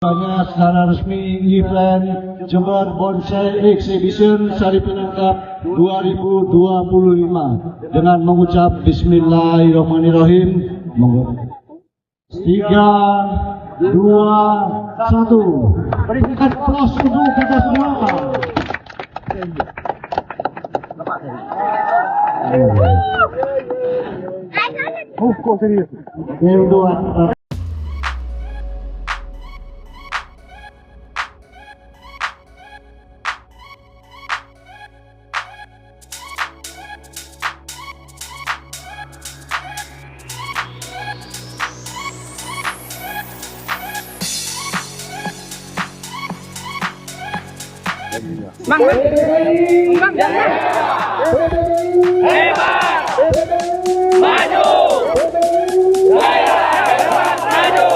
Secara resmi event Jember Bonsai Exhibition Sari Penangkap 2025 dengan mengucap Bismillahirrahmanirrahim. 3, 2, 1. Berikan aplaus untuk kita semua. Oh, kok serius? Yang dua. Mang, hebat, maju, hebat, maju,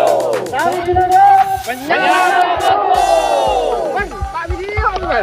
penyelamat betul. Mang, Pak video bukan?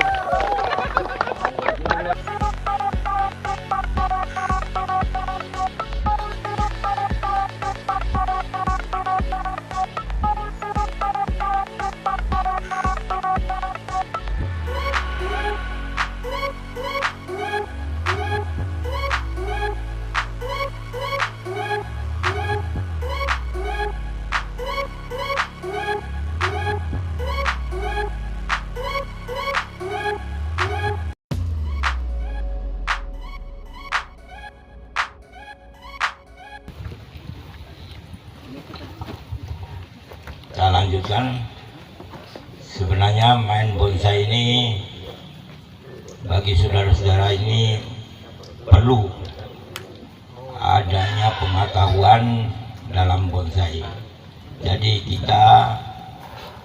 Kita lanjutkan. Sebenarnya main bonsai ini bagi saudara-saudara ini perlu adanya pengetahuan dalam bonsai. Jadi kita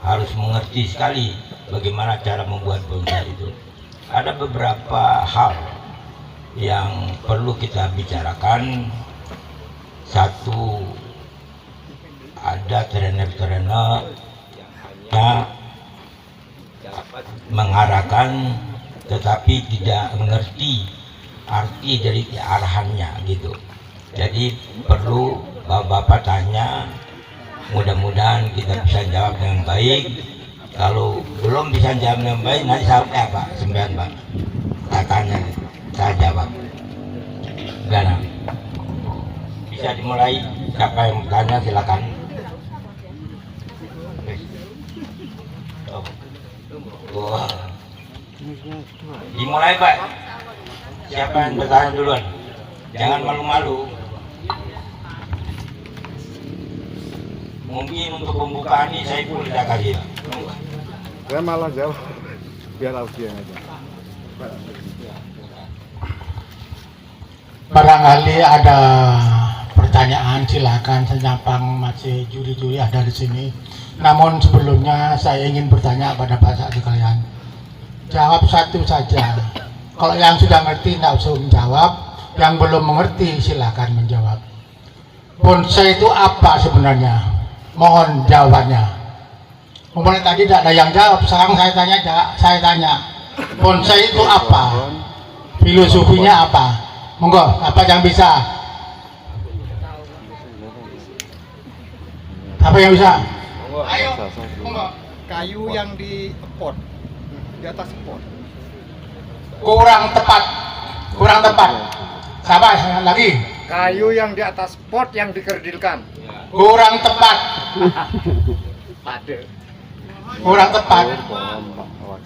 harus mengerti sekali bagaimana cara membuat bonsai itu. Ada beberapa hal yang perlu kita bicarakan. Satu, ada trainer-trainer yang mengarahkan tetapi tidak mengerti arti dari arahannya gitu. Jadi perlu bapak-bapak tanya, mudah-mudahan kita bisa jawab dengan baik. Kalau belum bisa jawab dengan baik, nanti saya Pak sembilan Pak, saya tanya, saya jawab. Gana bisa dimulai, siapa yang bertanya silakan. Wah. Dimulai Pak. Siapa yang bertanya duluan? Jangan malu-malu. Mungkin untuk pembukaan ini saya pun tidak kasih. Saya malah jawab biar audio aja. Barangkali ada pertanyaan, silakan. Senyapang masih juri-juri ada di sini. Namun sebelumnya saya ingin bertanya pada Pak sekalian. Jawab satu saja. Kalau yang sudah ngerti tidak usah menjawab. Yang belum mengerti silakan menjawab. Bonsai itu apa sebenarnya? Mohon jawabannya. Mulai tadi tidak ada yang jawab. Sekarang saya tanya. Bonsai itu apa? Filosofinya apa? Monggo, apa yang bisa? Apa yang bisa? Ayo, monggo. Kayu yang di pot, di atas pot. Kurang tepat. Sabar lagi. Kayu yang di atas pot yang dikerdilkan. Kurang tepat. Kurang tepat.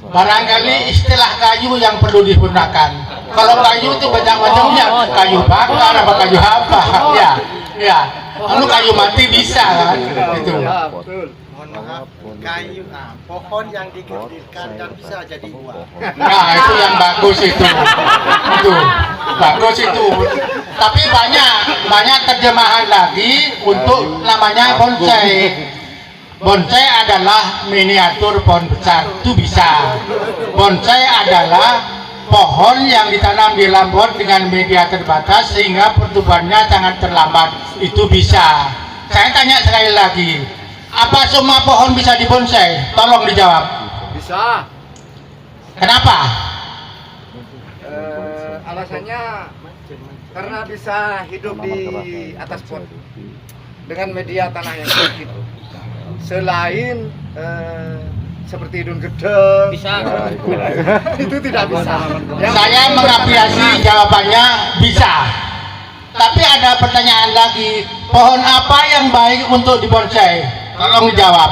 Barangkali istilah kayu yang perlu digunakan. Kalau kayu itu banyak macamnya. Kayu bakar, apa kayu apa? Ya. Lalu kayu mati bisa kan? Itu. Mohon maaf, kayu pohon yang dikerdilkan kan bisa jadi buah. Nah, itu yang bagus itu. Itu. Bagus itu. Tapi banyak terjemahan lagi untuk namanya bonsai. Bonsai adalah miniatur pohon besar, itu bisa. Bonsai adalah pohon yang ditanam di dalam pot dengan media terbatas sehingga pertumbuhannya sangat terlambat, itu bisa. Saya tanya sekali lagi, apa semua pohon bisa dibonsai? Tolong dijawab. Bisa. Kenapa? Alasannya karena bisa hidup di atas pot dengan media tanah yang sedikit. selain seperti hidung gede Bisa. itu tidak bisa. Saya mengapresiasi jawabannya bisa. Tapi ada pertanyaan lagi, pohon apa yang baik untuk dibonsai? Tolong dijawab.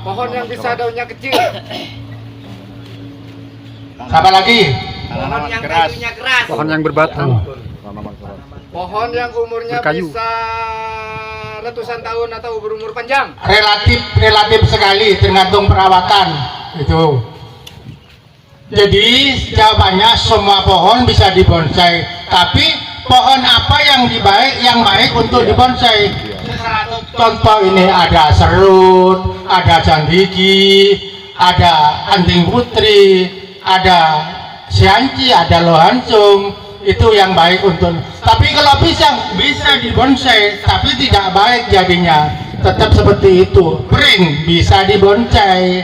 Pohon yang bisa daunnya kecil. Siapa lagi? Pohon yang kayunya keras. Pohon yang berbatang. Pohon yang umurnya Berkayu. bisa ratusan tahun atau berumur panjang. Relatif sekali, tergantung perawatan itu. Jadi jawabannya semua pohon bisa dibonsai, tapi pohon apa yang baik untuk dibonsai? Contoh ini ada serut, ada jandigi, ada anting putri, ada sianci, ada lohansung. Itu yang baik untuk. Tapi kalau pisang bisa dibonsai, tapi tidak baik jadinya. Tetap seperti itu. Pring bisa dibonsai.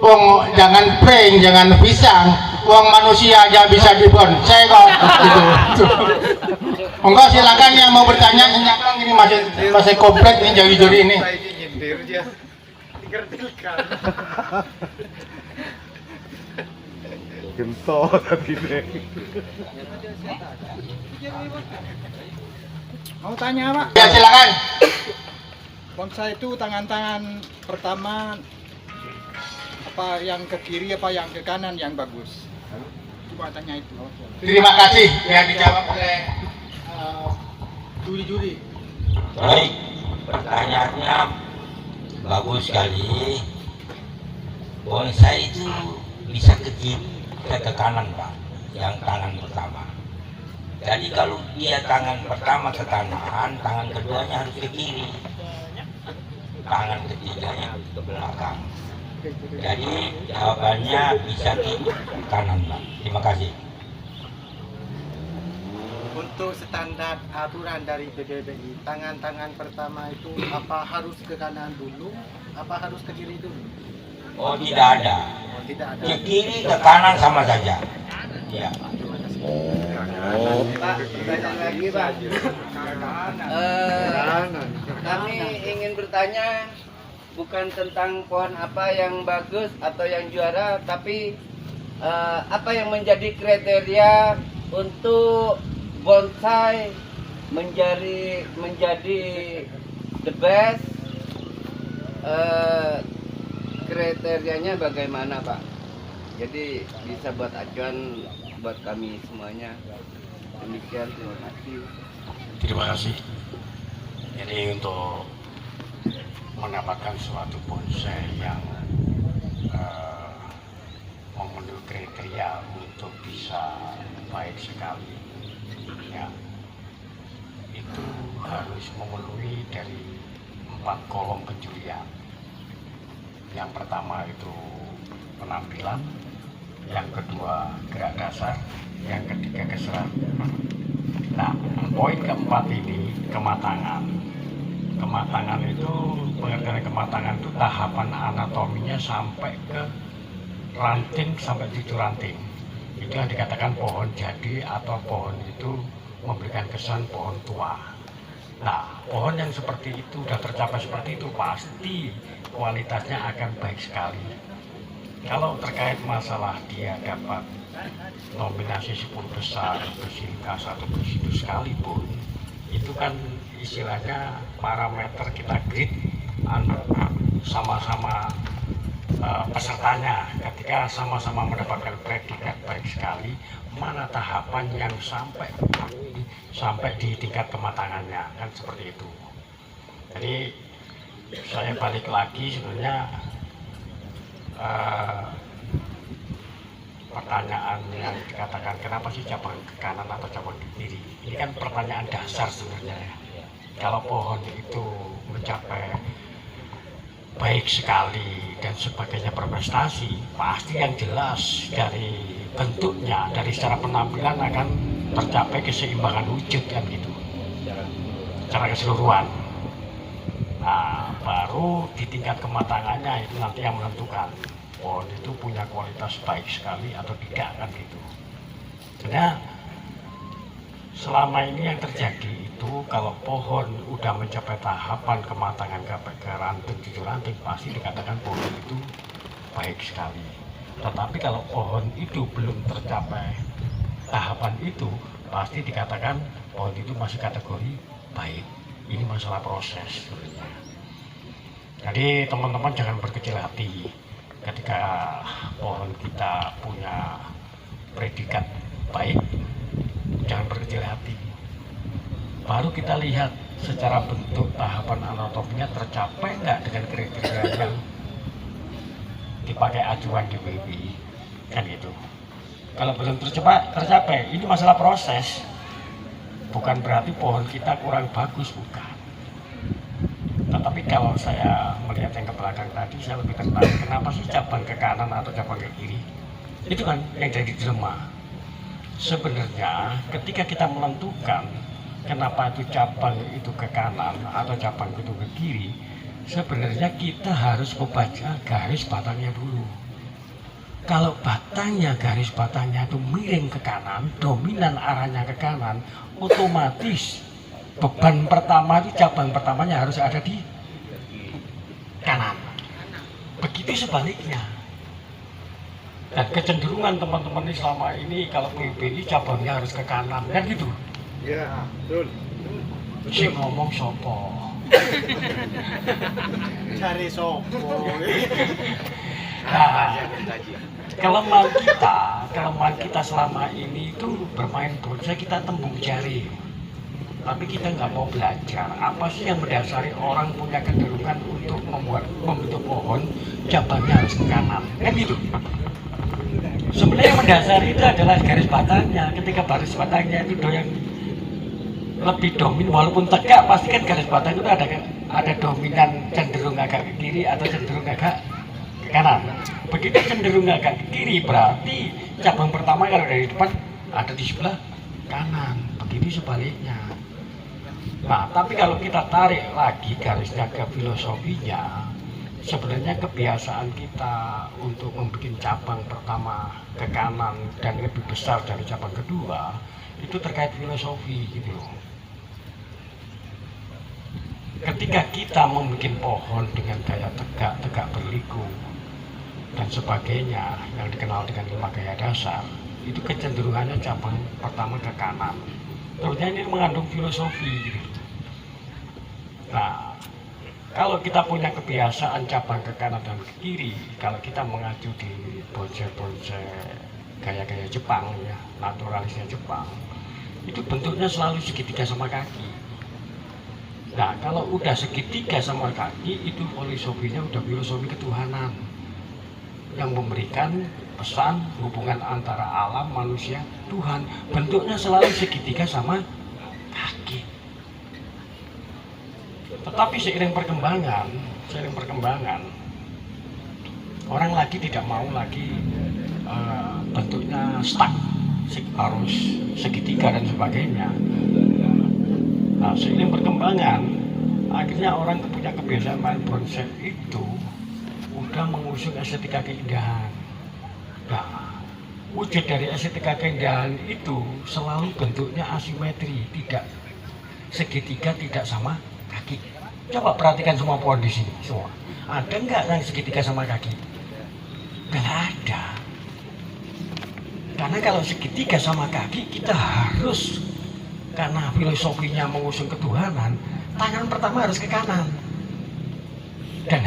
Wong jangan pring, jangan pisang. Wong manusia aja bisa dibonsai kok. Gitu. Enggak, silakan yang mau bertanya. Ini masih komplek nih jari-jari ini. Saya nyindir dia. Dikertilkan. Gento tadi deh. Mau tanya Pak, Ya silakan. bonsai itu tangan-tangan pertama apa yang ke kiri apa yang ke kanan yang bagus? Coba tanya itu. Terima kasih yang dijawab oleh juri-juri. Baik, pertanyaannya bagus sekali. Bonsai itu bisa ke kiri, ke kanan, Pak, yang tangan pertama. Jadi kalau dia tangan pertama ke kanan, tangan keduanya harus ke kiri, tangan ketiganya ke belakang. Jadi jawabannya bisa ke kanan, Pak. Terima kasih. Untuk standar aturan dari PBBI, tangan-tangan pertama itu apa harus ke kanan dulu, apa harus ke kiri dulu? Oh, tidak ada. Oh, tidak ada. Ke kiri ke kanan sama saja. Ya. Pak, tanya lagi Pak. Kami ingin bertanya bukan tentang pohon apa yang bagus atau yang juara, tapi apa yang menjadi kriteria untuk bonsai menjadi the best, kriterianya bagaimana Pak? Jadi bisa buat acuan buat kami semuanya. Demikian, terima kasih. Terima kasih. Jadi untuk mendapatkan suatu bonsai yang memenuhi kriteria untuk bisa baik sekali, ya, itu harus memenuhi dari 4 kolom penjurian. Yang pertama itu penampilan, yang kedua gerak dasar, yang ketiga keserak. Nah, poin keempat ini kematangan. Kematangan itu, pengertian kematangan itu tahapan anatominya sampai ke ranting, sampai cucu ranting. Itu yang dikatakan pohon jadi atau pohon itu memberikan kesan pohon tua. Nah, pohon yang seperti itu, sudah tercapai seperti itu, pasti kualitasnya akan baik sekali. Kalau terkait masalah dia dapat nominasi 10 besar, bersilika satu bersitu sekalipun, itu kan istilahnya parameter kita grade sama-sama pesertanya. Ketika sama-sama mendapatkan predikat baik sekali, mana tahapan yang sampai di tingkat kematangannya, kan seperti itu. Jadi saya balik lagi sebenarnya pertanyaan yang dikatakan kenapa sih cabang ke kanan atau cabang ke kiri, ini kan pertanyaan dasar sebenarnya ya. Kalau pohon itu mencapai baik sekali dan sebagainya berprestasi, pasti yang jelas dari bentuknya, dari secara penampilan akan tercapai keseimbangan wujud kan gitu, secara keseluruhan. Nah, baru di tingkat kematangannya itu nanti yang menentukan pohon itu punya kualitas baik sekali atau tidak kan gitu. Sebenarnya selama ini yang terjadi itu kalau pohon udah mencapai tahapan kematangan ke ranting 7 ranting pasti dikatakan pohon itu baik sekali. Tetapi kalau pohon itu belum tercapai tahapan itu pasti dikatakan pohon itu masih kategori baik. Ini masalah proses sebenarnya. Jadi teman-teman jangan berkecil hati ketika pohon kita punya predikat baik. Jangan berkecil hati. Baru kita lihat secara bentuk tahapan anatominya tercapai nggak dengan kriteria yang dipakai acuan di WBI, kan gitu. Kalau belum tercapai, ini masalah proses. Bukan berarti pohon kita kurang bagus, bukan. Tetapi kalau saya melihat yang ke belakang tadi, saya lebih tertarik kenapa sih cabang ke kanan atau cabang ke kiri. Itu kan yang jadi dilema. Sebenarnya ketika kita menentukan kenapa itu cabang itu ke kanan atau cabang itu ke kiri, sebenarnya kita harus membaca garis batangnya dulu. Kalau batangnya, garis batangnya itu miring ke kanan, dominan arahnya ke kanan, otomatis beban pertama itu cabang pertamanya harus ada di kanan. Begitu sebaliknya. Dan kecenderungan teman-teman ini selama ini kalau PBI cabangnya harus ke kanan, kan gitu? Iya, betul. Si ngomong sopo. Cari sopo. Nah, kelemahan kita selama ini itu bermain bola, kita tembung jari. Tapi kita nggak mau belajar apa sih yang mendasari orang punya kecenderungan untuk membentuk pohon cabangnya harus ke kanan, kan gitu. Sebenarnya yang mendasari itu adalah garis batangnya. Ketika garis batangnya itu yang lebih dominan, walaupun tegak, pasti kan garis batang itu ada dominan cenderung agak ke kiri atau cenderung agak ke kanan. Begitu cenderung agak ke kiri, berarti cabang pertama kalau dari depan ada di sebelah kanan. Begitu sebaliknya. Nah, tapi kalau kita tarik lagi garisnya ke filosofinya, sebenarnya kebiasaan kita untuk membuat cabang pertama ke kanan dan lebih besar dari cabang kedua itu terkait filosofi gitu loh. Ketika kita membuat pohon dengan gaya tegak berliku dan sebagainya yang dikenal dengan 5 gaya dasar, itu kecenderungannya cabang pertama ke kanan. Tentunya ini mengandung filosofi gitu. Nah, kalau kita punya kebiasaan cabang ke kanan dan ke kiri, kalau kita mengacu di bonsai gaya-gaya Jepang ya, naturalisnya Jepang, itu bentuknya selalu segitiga sama kaki. Nah, kalau udah segitiga sama kaki, itu filosofinya udah filosofi ketuhanan yang memberikan pesan hubungan antara alam, manusia, Tuhan. Bentuknya selalu segitiga sama kaki. Tetapi seiring perkembangan, orang lagi tidak mau lagi bentuknya stuck, harus segitiga dan sebagainya. Nah, seiring perkembangan, akhirnya orang punya kebiasaan main bonsai itu udah mengusung estetika keindahan. Nah, wujud dari estetika keindahan itu selalu bentuknya asimetri, tidak segitiga, tidak sama kaki. Coba perhatikan semua pohon di sini, semua. Ada nggak yang segitiga sama kaki? Nggak ada. Karena kalau segitiga sama kaki, kita harus, karena filosofinya mengusung ketuhanan, tangan pertama harus ke kanan. Dan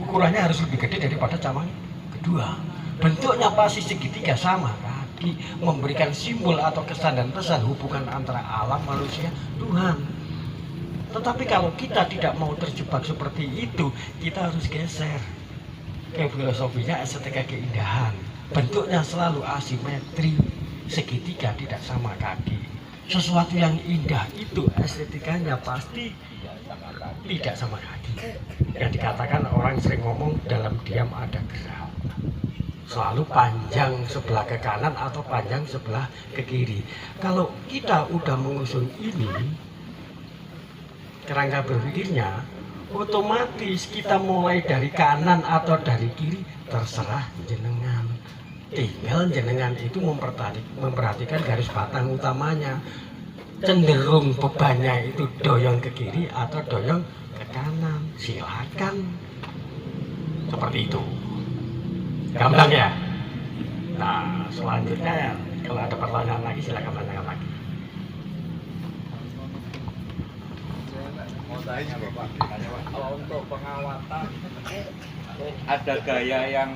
ukurannya harus lebih gede daripada cabang kedua. Bentuknya pasti segitiga sama kaki, memberikan simbol atau kesan dan pesan hubungan antara alam, manusia, Tuhan. Tetapi kalau kita tidak mau terjebak seperti itu, kita harus geser ke filosofinya estetika keindahan. Bentuknya selalu asimetri, segitiga, tidak sama kaki. Sesuatu yang indah itu estetikanya pasti tidak sama kaki. Yang dikatakan orang sering ngomong dalam diam ada gerak. Selalu panjang sebelah ke kanan atau panjang sebelah ke kiri. Kalau kita udah mengusung ini, kerangka berpikirnya, otomatis kita mulai dari kanan atau dari kiri terserah jenengan. Tinggal jenengan itu memperhatikan garis batang utamanya. cenderung bebannya itu doyong ke kiri atau doyong ke kanan, silakan. Seperti itu. Gampang ya? Nah, selanjutnya kalau ada pertanyaan lagi silakan tanyakan lagi. Mau tanya Bapak, Kalau untuk pengawatan ada gaya yang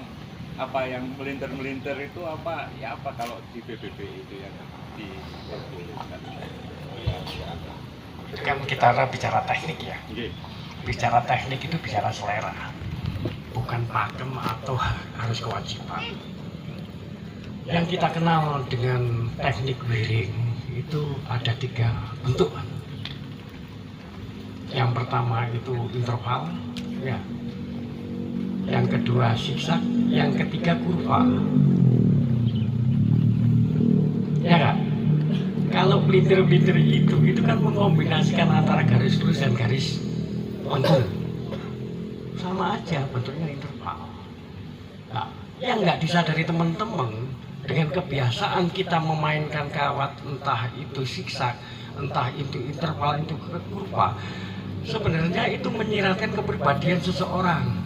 yang melintir-melintir itu apa? Ya apa kalau di PBB itu yang diperbolehkan? Itu kan kita bicara teknik ya. Bicara teknik itu bicara selera, bukan pakem atau harus kewajiban. Yang kita kenal dengan teknik wiring itu ada 3 bentuk. Yang pertama itu interval, ya. Yang kedua zigzag, yang ketiga kurva. Ya kan? Kalau pelintir-pelintir itu kan mengombinasikan antara garis lurus dan garis lengkung. Sama aja bentuknya interval. Nah, yang nggak disadari teman-teman dengan kebiasaan kita memainkan kawat, entah itu zigzag, entah itu interval, itu kurva, sebenarnya itu menyiratkan kepribadian seseorang.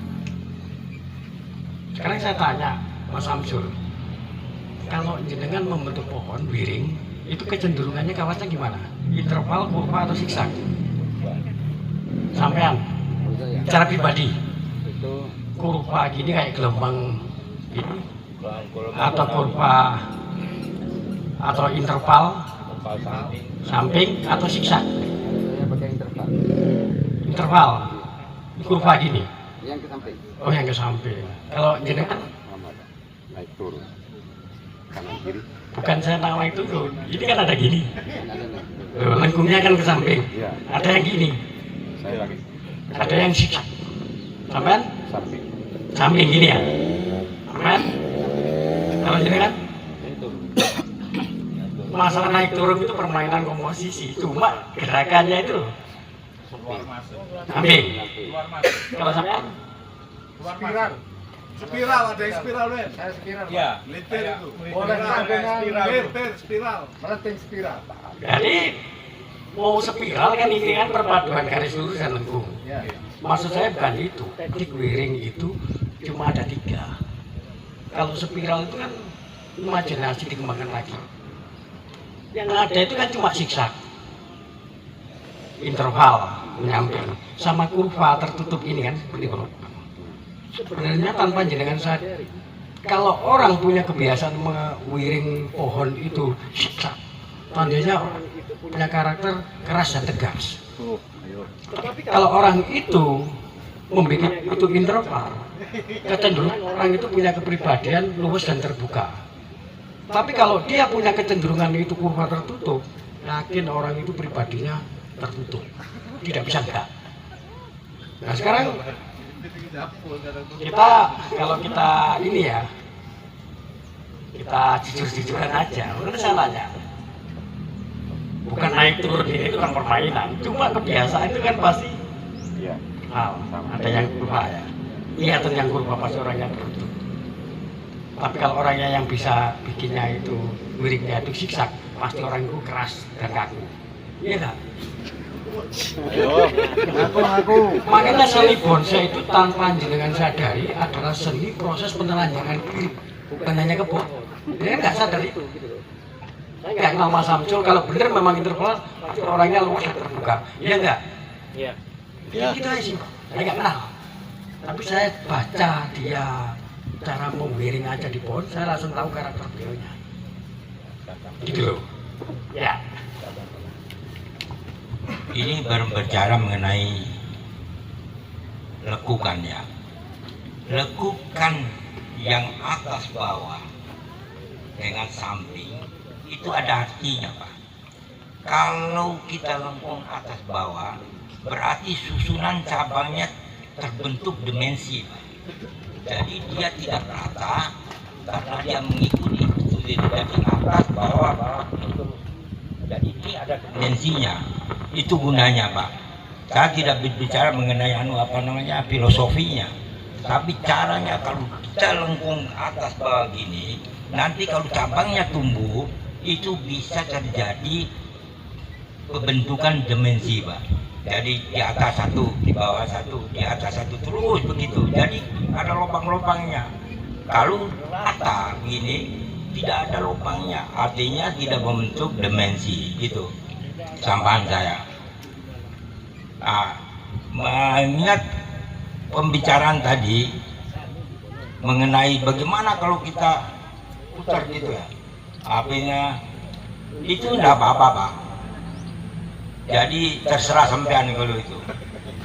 Sekarang saya tanya Mas Samsul, kalau jenengan membentuk pohon wiring, itu kecenderungannya kawatnya gimana? Interval, kurva, atau zigzag? Sampean, secara pribadi, kurva gini kayak gelombang ini, atau kurva, atau interval, samping, atau zigzag? Interval, kurva gini. Yang ke samping. Oh, yang ke samping. Kalau jenengan naik turun kanan kiri. bukan saya nama itu tuh. Ini kan ada gini. Loh, lengkungnya kan ke samping. Iya. Ada yang gini. Saya lagi Ada yang zigzag. Sampean samping. samping gini ya. Sampean. Kalau jenengan masalah naik turun itu permainan komposisi. Cuma gerakannya itu samping. Kalau sampean Spiral ada yang spiral men. Saya spiral. Ya. Lintir itu. Boleh dengan Lintir spiral. merenting spiral. Jadi mau spiral kan ini kan perpaduan garis lurus dan lengkung. Ya. Maksud saya bukan itu. Teknik wiring itu cuma ada 3. Kalau spiral itu kan imajinasi dikembangkan lagi. Yang ada itu kan cuma zigzag, interval, menyamping, sama kurva tertutup ini kan seperti itu. Sebenarnya tanpa jenengan sadari, kalau orang punya kebiasaan mewiring pohon itu zigzag, tandanya orang itu punya karakter keras dan tegas. Tetapi kalau orang itu membuat itu interval, kecenderungan orang itu punya kepribadian luwes dan terbuka. Tapi kalau dia punya kecenderungan itu kurva tertutup, yakin orang itu pribadinya tertutup, tidak bisa enggak. Nah sekarang kita, kalau kita ini ya, kita jujur-jujuran aja. Menurut saya nanya, bukan naik turun ini itu kan permainan, cuma kebiasaan itu kan pasti Iya. hal. Ada yang kurva ya, kelihatan yang kurva pasti orangnya tertutup. Tapi kalau orangnya yang bisa bikinnya itu wiringnya itu zigzag, pasti orang itu keras dan kaku. Iya nggak? Aku. Makanya seni bonsai itu tanpa jenengan sadari adalah seni proses penelanjangan grip, bukan hanya kebun. Dia nggak sadar itu. Saya nggak kenal Mas Samsul, kalau bener memang interval, pasti orangnya luas dan terbuka. Iya nggak? Iya. Ya gitu aja sih. Saya nggak kenal. Tapi saya baca dia cara memwiring aja di pohon, saya langsung tahu karakter beliaunya. Gitu loh. Ya. Ini baru berbicara mengenai lekukan ya. Lekukan yang atas bawah dengan samping itu ada artinya Pak. Kalau kita lengkung atas bawah berarti susunan cabangnya terbentuk dimensi Pak. Jadi dia tidak rata karena dia mengikuti dari atas bawah bawah terus. Jadi ini ada dimensinya. Itu gunanya Pak. Saya tidak berbicara mengenai filosofinya, tapi caranya kalau kita lengkung atas bawah gini, nanti kalau cabangnya tumbuh itu bisa terjadi pembentukan dimensi, Pak. Jadi di atas satu, di bawah satu, di atas satu, terus begitu. Jadi ada lubang-lubangnya. Kalau rata ini tidak ada lubangnya, artinya tidak membentuk dimensi gitu. Sampaian saya. Nah, mengingat pembicaraan tadi mengenai bagaimana kalau kita putar gitu ya, apinya itu tidak apa-apa, Pak. Jadi terserah sampean kalau itu.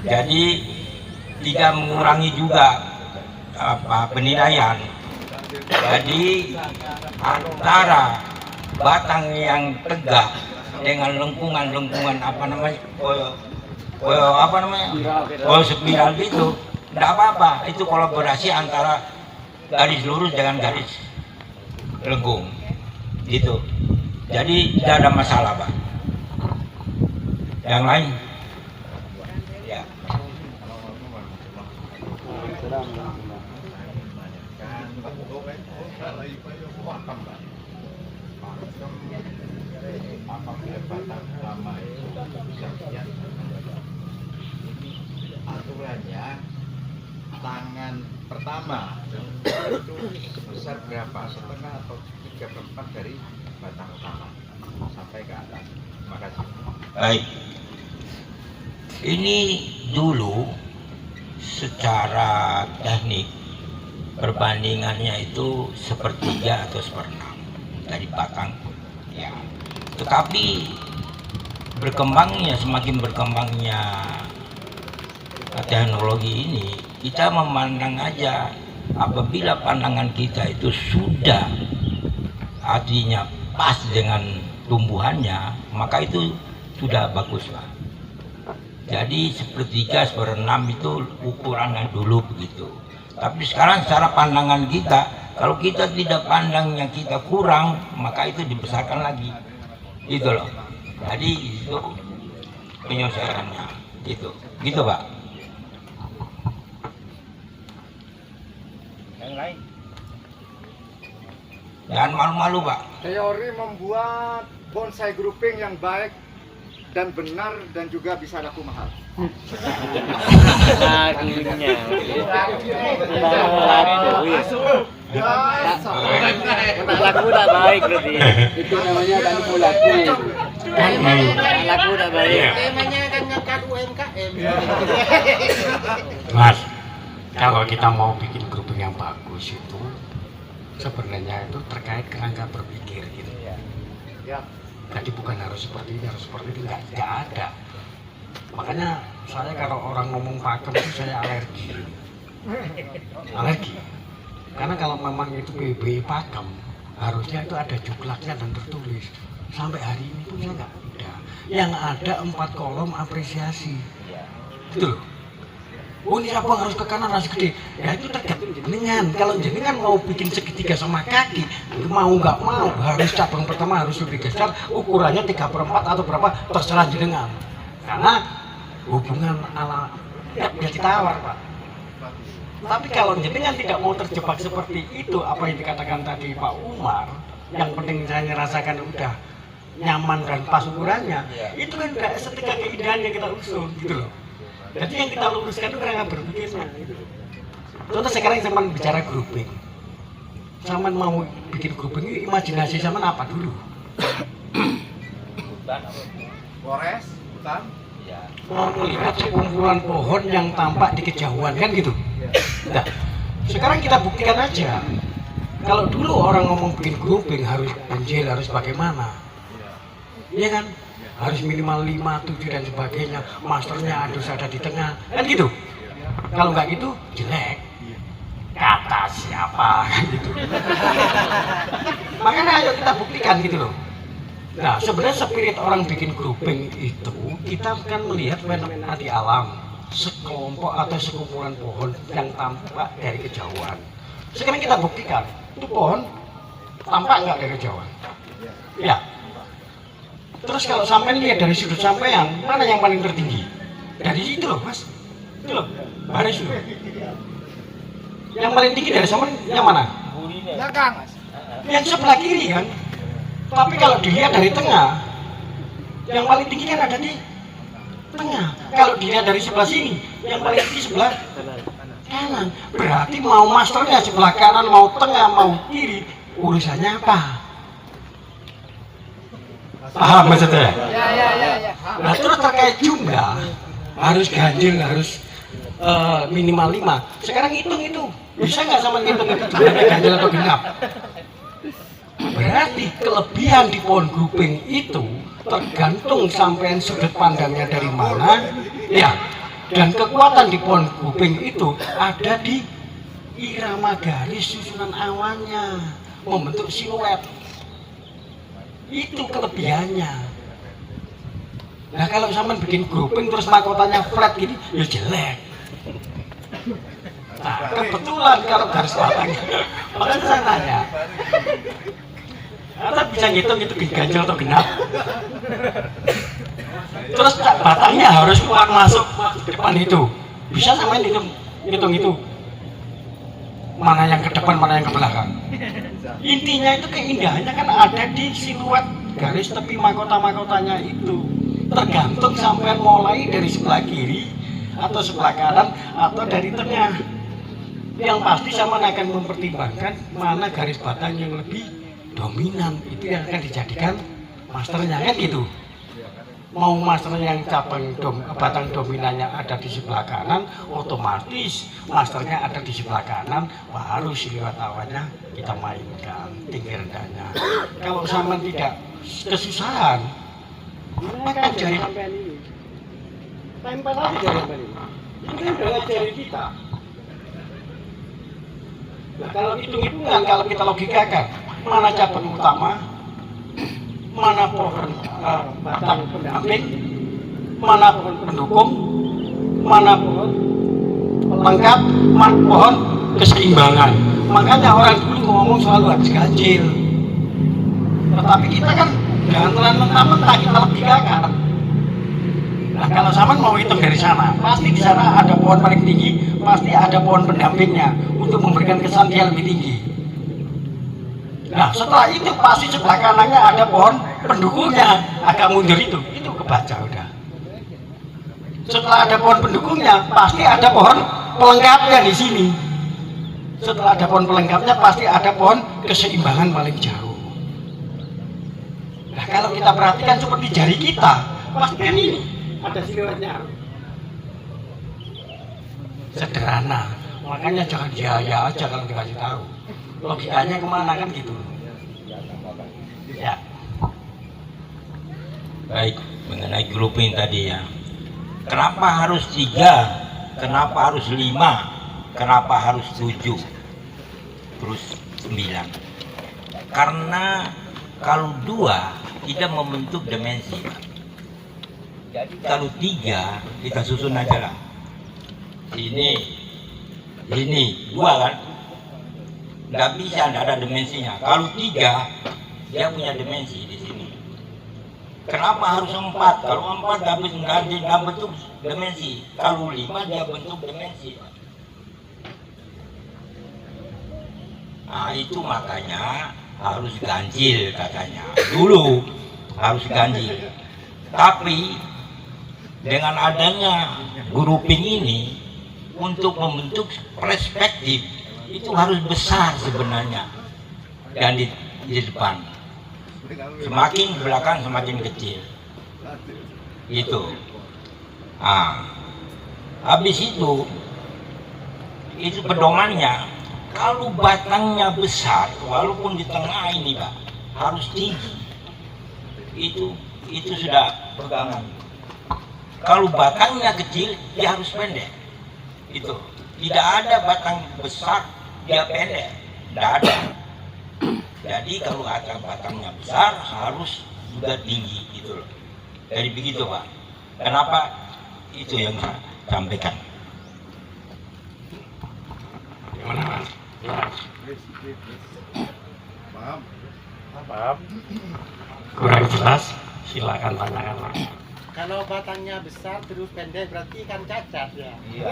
Jadi tidak mengurangi juga penilaian. Jadi antara batang yang tegak dengan lengkungan apa namanya, spiral itu, tidak apa-apa. Itu kolaborasi antara garis lurus dengan garis lengkung, gitu. Jadi tidak ada masalah, Pak. Yang lain, ya. Aturannya tangan pertama itu besar berapa, setengah atau 3/4 dari batang utama sampai ke atas. Terima kasih. Baik. Ini dulu secara teknik perbandingannya itu 1/3 atau 1/6 dari batang, ya. Tetapi semakin berkembangnya teknologi ini, kita memandang aja apabila pandangan kita itu sudah artinya pas dengan tumbuhannya, maka itu sudah bagus, Pak. Jadi 1/3, 1/6 itu ukurannya dulu begitu. Tapi sekarang secara pandangan kita, kalau kita tidak pandangnya kita kurang, maka itu dibesarkan lagi, gitu loh. Jadi itu penyelesaiannya, gitu, Pak. Yang lain. Jangan malu-malu, Pak. Teori membuat bonsai grouping yang baik dan benar dan juga bisa laku mahal. Laku udah baik berarti. Itu namanya kan laku. Laku udah baik. Temanya kan ngangkat UMKM. Mas, kalau kita mau bikin grouping yang bagus itu sebenarnya itu terkait kerangka berpikir gitu ya. Jadi bukan harus seperti ini, harus seperti ini, nggak ada. Makanya saya kalau orang ngomong pakem itu saya alergi. Karena kalau memang itu PBI pakem, harusnya itu ada juklaknya dan tertulis. Sampai hari ini pun saya nggak ada. Yang ada 4 kolom apresiasi. Gitu loh. Oh, ini abang harus ke kanan, harus gede. Ya itu tergantung jenengan. Kalau jenengan mau bikin segitiga sama kaki, mau nggak mau, harus cabang pertama harus lebih besar, ukurannya 3/4 atau berapa, terserah jenengan. Karena hubungan ala ya ditawar, Pak. Tapi kalau jenengan tidak mau terjebak seperti itu, apa yang dikatakan tadi Pak Umar, yang penting saya rasakan udah nyaman dan pas ukurannya, itu kan udah estetika keindahan yang kita usung, gitu loh. Jadi yang kita luruskan itu kerangka berpikirnya. Contoh sekarang zaman bicara grouping, zaman mau bikin grouping ini imajinasi zaman apa dulu? Polres, hutan. Mau melihat sekumpulan pohon yang tampak di kejauhan kan gitu. Nah, sekarang kita buktikan aja. Kalau dulu orang ngomong bikin grouping harus ganjil, harus bagaimana? Iya kan? Harus minimal 5, 7 dan sebagainya, masternya harus ada di tengah, kan gitu. Kalau nggak gitu, jelek. Kata siapa, kan gitu. Makanya ayo kita buktikan gitu loh. Nah, sebenarnya spirit orang bikin grouping itu, kita kan melihat fenomena di alam, sekelompok atau sekumpulan pohon yang tampak dari kejauhan. Sekarang kita buktikan, itu pohon tampak nggak dari kejauhan? Ya. Terus kalau sampai lihat dari sudut sampean, mana yang paling tertinggi? Dari situ loh, Mas. Itu loh, baris loh. Yang paling tinggi dari sampean yang mana? Belakang, Mas. Yang sebelah kiri kan. Tapi kalau dilihat dari tengah, Yang paling tinggi kan ada di tengah. Kalau dilihat dari sebelah sini, yang paling tinggi sebelah kanan. Berarti mau masternya sebelah kanan, mau tengah, mau kiri, urusannya apa? Paham maksudnya? Ya. Nah terus terkait jumlah, harus ganjil, harus minimal 5. Sekarang hitung itu, bisa nggak sama ngitung itu jumlahnya ganjil atau genap? Berarti kelebihan di pohon grouping itu tergantung sampean sudut pandangnya dari mana, ya. Dan kekuatan di pohon grouping itu ada di irama garis susunan awannya, membentuk siluet. Itu kelebihannya. Nah kalau sampean bikin grouping terus mahkotanya flat gini, ya jelek. Nah kebetulan kalau garis batangnya, makanya saya nanya, Anda bisa ngitung itu ganjil atau genap? Terus batangnya harus keluar masuk depan itu. Bisa sama hitung itu. Mana yang ke depan, mana yang ke belakang. Intinya itu keindahannya kan ada di siluet garis tepi mahkota-mahkotanya itu. Tergantung sampai mulai dari sebelah kiri atau sebelah kanan atau dari tengah. Yang pasti sama akan mempertimbangkan mana garis batang yang lebih dominan, itu yang akan dijadikan masternya kan gitu. Mau masternya yang batang dominannya ada di sebelah kanan, otomatis masternya ada di sebelah kanan, baru siluet awannya kita mainkan tinggi rendahnya. Kalau sama tidak kesusahan, maka jari ini tempel lagi jari ini. Ini adalah jari kita. Nah, kalau hitung-hitungan, kalau kita logikakan, mana cabang utama, mana pohon batang pendamping, mana pohon pendukung, mana pohon pelengkap, mana pohon keseimbangan. Makanya orang dulu ngomong selalu harus ganjil. Tetapi kita kan jangan terlalu mentah-mentah, kita logikakan. Nah kalau sama mau hitung dari sana, pasti di sana ada pohon paling tinggi, pasti ada pohon pendampingnya untuk memberikan kesan dia lebih tinggi. Nah setelah itu pasti sebelah kanannya ada pohon pendukungnya, agak mundur itu kebaca udah. Setelah ada pohon pendukungnya, pasti ada pohon pelengkapnya di sini. Setelah ada pohon pelengkapnya, pasti ada pohon keseimbangan paling jauh. Nah kalau kita perhatikan seperti jari kita, pasti kan ini ada siluetnya. Sederhana, makanya jangan ya aja kalau dikasih tahu. Logikanya kemana kan gitu. Ya. Baik, mengenai grouping tadi ya. Kenapa harus 3? Kenapa harus 5? Kenapa harus 7? Terus 9? Karena kalau 2 tidak membentuk dimensi. Jadi kalau 3 kita susun aja lah. Ini 2 kan? Nggak bisa, nggak ada dimensinya. Kalau 3 dia punya dimensi di sini. Kenapa harus 4? Kalau 4 nggak bentuk dimensi. Kalau 5 dia bentuk dimensi. Nah itu makanya harus ganjil katanya. Dulu harus ganjil. Tapi dengan adanya grouping ini untuk membentuk perspektif itu harus besar sebenarnya, dan di depan semakin ke belakang semakin kecil itu. Habis itu pedomannya kalau batangnya besar walaupun di tengah ini Pak harus tinggi, itu sudah pegangan. Kalau batangnya kecil dia harus pendek, itu tidak ada batang besar dia pendek, tidak ada. Jadi kalau ada batangnya besar harus juga tinggi gitu loh. Jadi begitu Pak. Kenapa? Itu yang saya sampaikan. Gimana Mas? Paham? Kurang jelas? Silakan tanyakan Mas. Kalau batangnya besar terus pendek berarti kan cacat ya. Iya.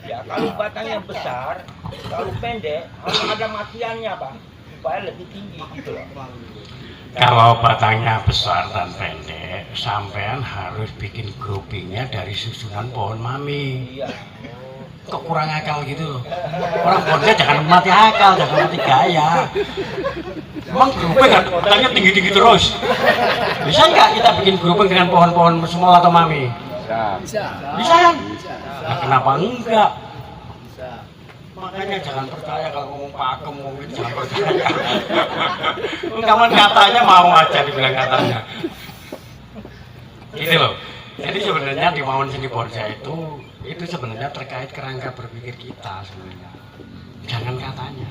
Ya kalau batangnya besar, kalau pendek harus ada matiannya Pak. supaya lebih tinggi gitu loh. Kalau batangnya besar dan pendek, sampean harus bikin groupingnya dari susunan pohon mami. Iya. Kok kurang akal gitu loh. Orang pohonnya jangan mati akal, jangan mati gaya. Emang grouping kan batangnya tinggi-tinggi terus. Bisa nggak kita bikin grouping dengan pohon-pohon small atau mami? Bisa. Bisa kan? Nah, kenapa enggak? Makanya jangan percaya kalau ngomong pakem, ngomong itu jangan percaya. Kawan katanya mau aja dibilang katanya. Gitu loh. Jadi sebenarnya di Mawon Seni Borja itu sebenarnya terkait kerangka berpikir kita sebenarnya. Jangan katanya.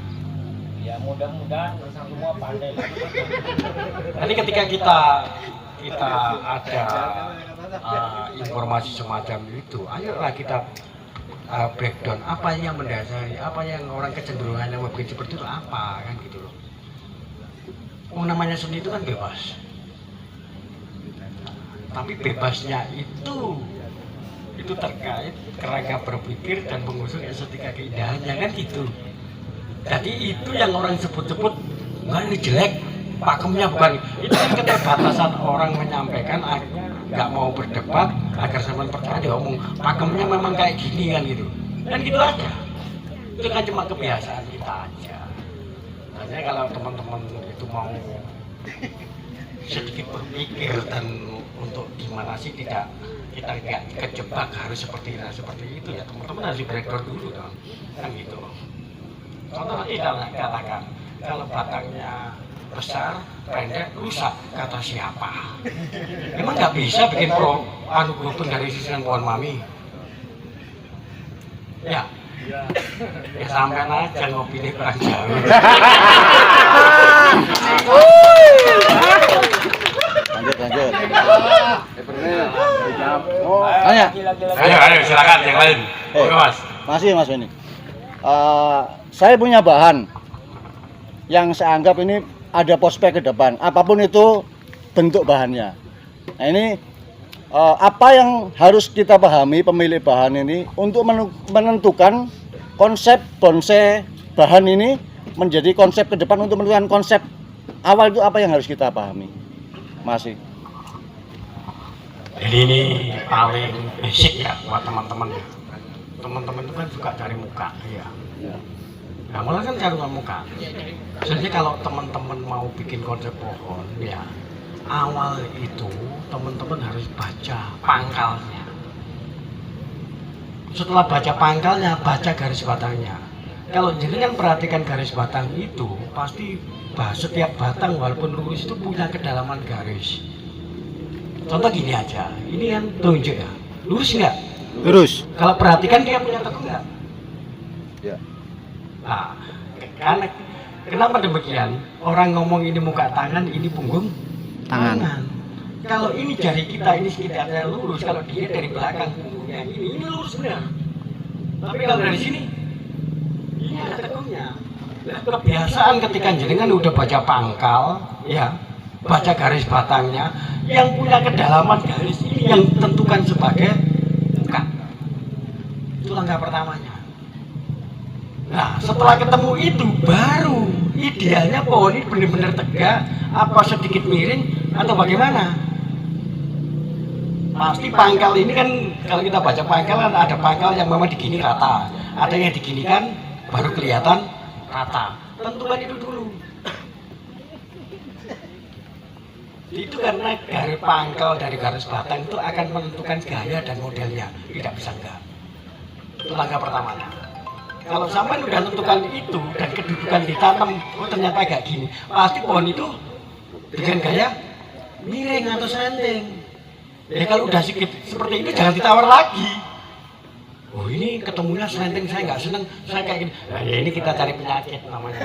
Ya mudah-mudahan semua pandai. Nanti ketika kita ada informasi semacam itu, ayolah kita breakdown apa yang mendasari, apa yang orang kecenderungannya membuat seperti itu apa kan gitu loh. Namanya seni itu kan bebas. Tapi bebasnya itu terkait kerangka berpikir dan mengusung estetika keindahannya kan gitu. Jadi itu yang orang sebut-sebut nggak ini jelek, pakemnya bukan itu kan keterbatasan orang menyampaikan nggak mau berdebat agar sampean percaya dia ngomong pakemnya memang kayak gini kan gitu. Dan gitu aja. Itu kan cuma kebiasaan kita aja. Makanya kalau teman-teman itu mau sedikit berpikir dan untuk gimana sih kita nggak kejebak harus seperti itu ya teman-teman harus breakdown dulu dong kan gitu. Contoh nanti katakan kalau batangnya besar, pendek, rusak kata siapa? Emang nggak bisa bikin grouping dari susunan pohon mami? Ya sampean aja ngopi di kurang jauh. Lanjut. Tanya. Ayo silakan yang lain. Oke Mas. Masih Mas Beni. Saya punya bahan yang saya anggap ini ada prospek ke depan. Apapun itu bentuk bahannya. Nah ini apa yang harus kita pahami pemilik bahan ini untuk menentukan konsep bonsai bahan ini menjadi konsep ke depan untuk menentukan konsep awal itu apa yang harus kita pahami. Masih. Jadi ini paling basic ya buat teman-teman. Teman-teman itu kan suka cari muka, ya. Nah, malah kan cari muka. Jadi kalau teman-teman mau bikin konsep pohon, ya awal itu teman-teman harus baca pangkalnya. Setelah baca pangkalnya, baca garis batangnya. Kalau jenengan perhatikan garis batang itu, pasti setiap batang walaupun lurus itu punya kedalaman garis. Contoh gini aja, ini kan tunjuk ya, lurus nggak? Lurus. Kalau perhatikan dia punya tekuk nggak? Ya. Nah, karena kenapa demikian? Orang ngomong ini muka tangan, ini punggung tangan. Kalau ini jari kita ini sekitarnya lurus, kalau dia dari belakang punggungnya ini lurus benar. Tapi kalau dari sini, ini ada tekuknya. Kebiasaan ketika jenengan udah baca pangkal, ya, baca garis batangnya, yang punya kedalaman garis ini yang tentukan sebagai muka. Itu langkah pertamanya. Nah, setelah ketemu itu baru idealnya pohon ini benar-benar tegak, apa sedikit miring atau bagaimana? Pasti pangkal ini kan kalau kita baca pangkal kan ada pangkal yang memang digini rata, ada yang diginikan baru kelihatan rata. Tentukan itu dulu. Itu karena garis pangkal dari garis batang itu akan menentukan gaya dan modelnya, tidak bisa enggak. Itu langkah pertamanya. Kalau sampai udah tentukan itu dan kedudukan ditanam, oh ternyata kayak gini, pasti pohon itu dengan gaya miring atau slanting. Ya kalau udah sedikit seperti ini jangan ditawar lagi. Oh ini ketemunya slanting, saya nggak seneng, saya kayak gini. Nah ya ini kita cari penyakit namanya.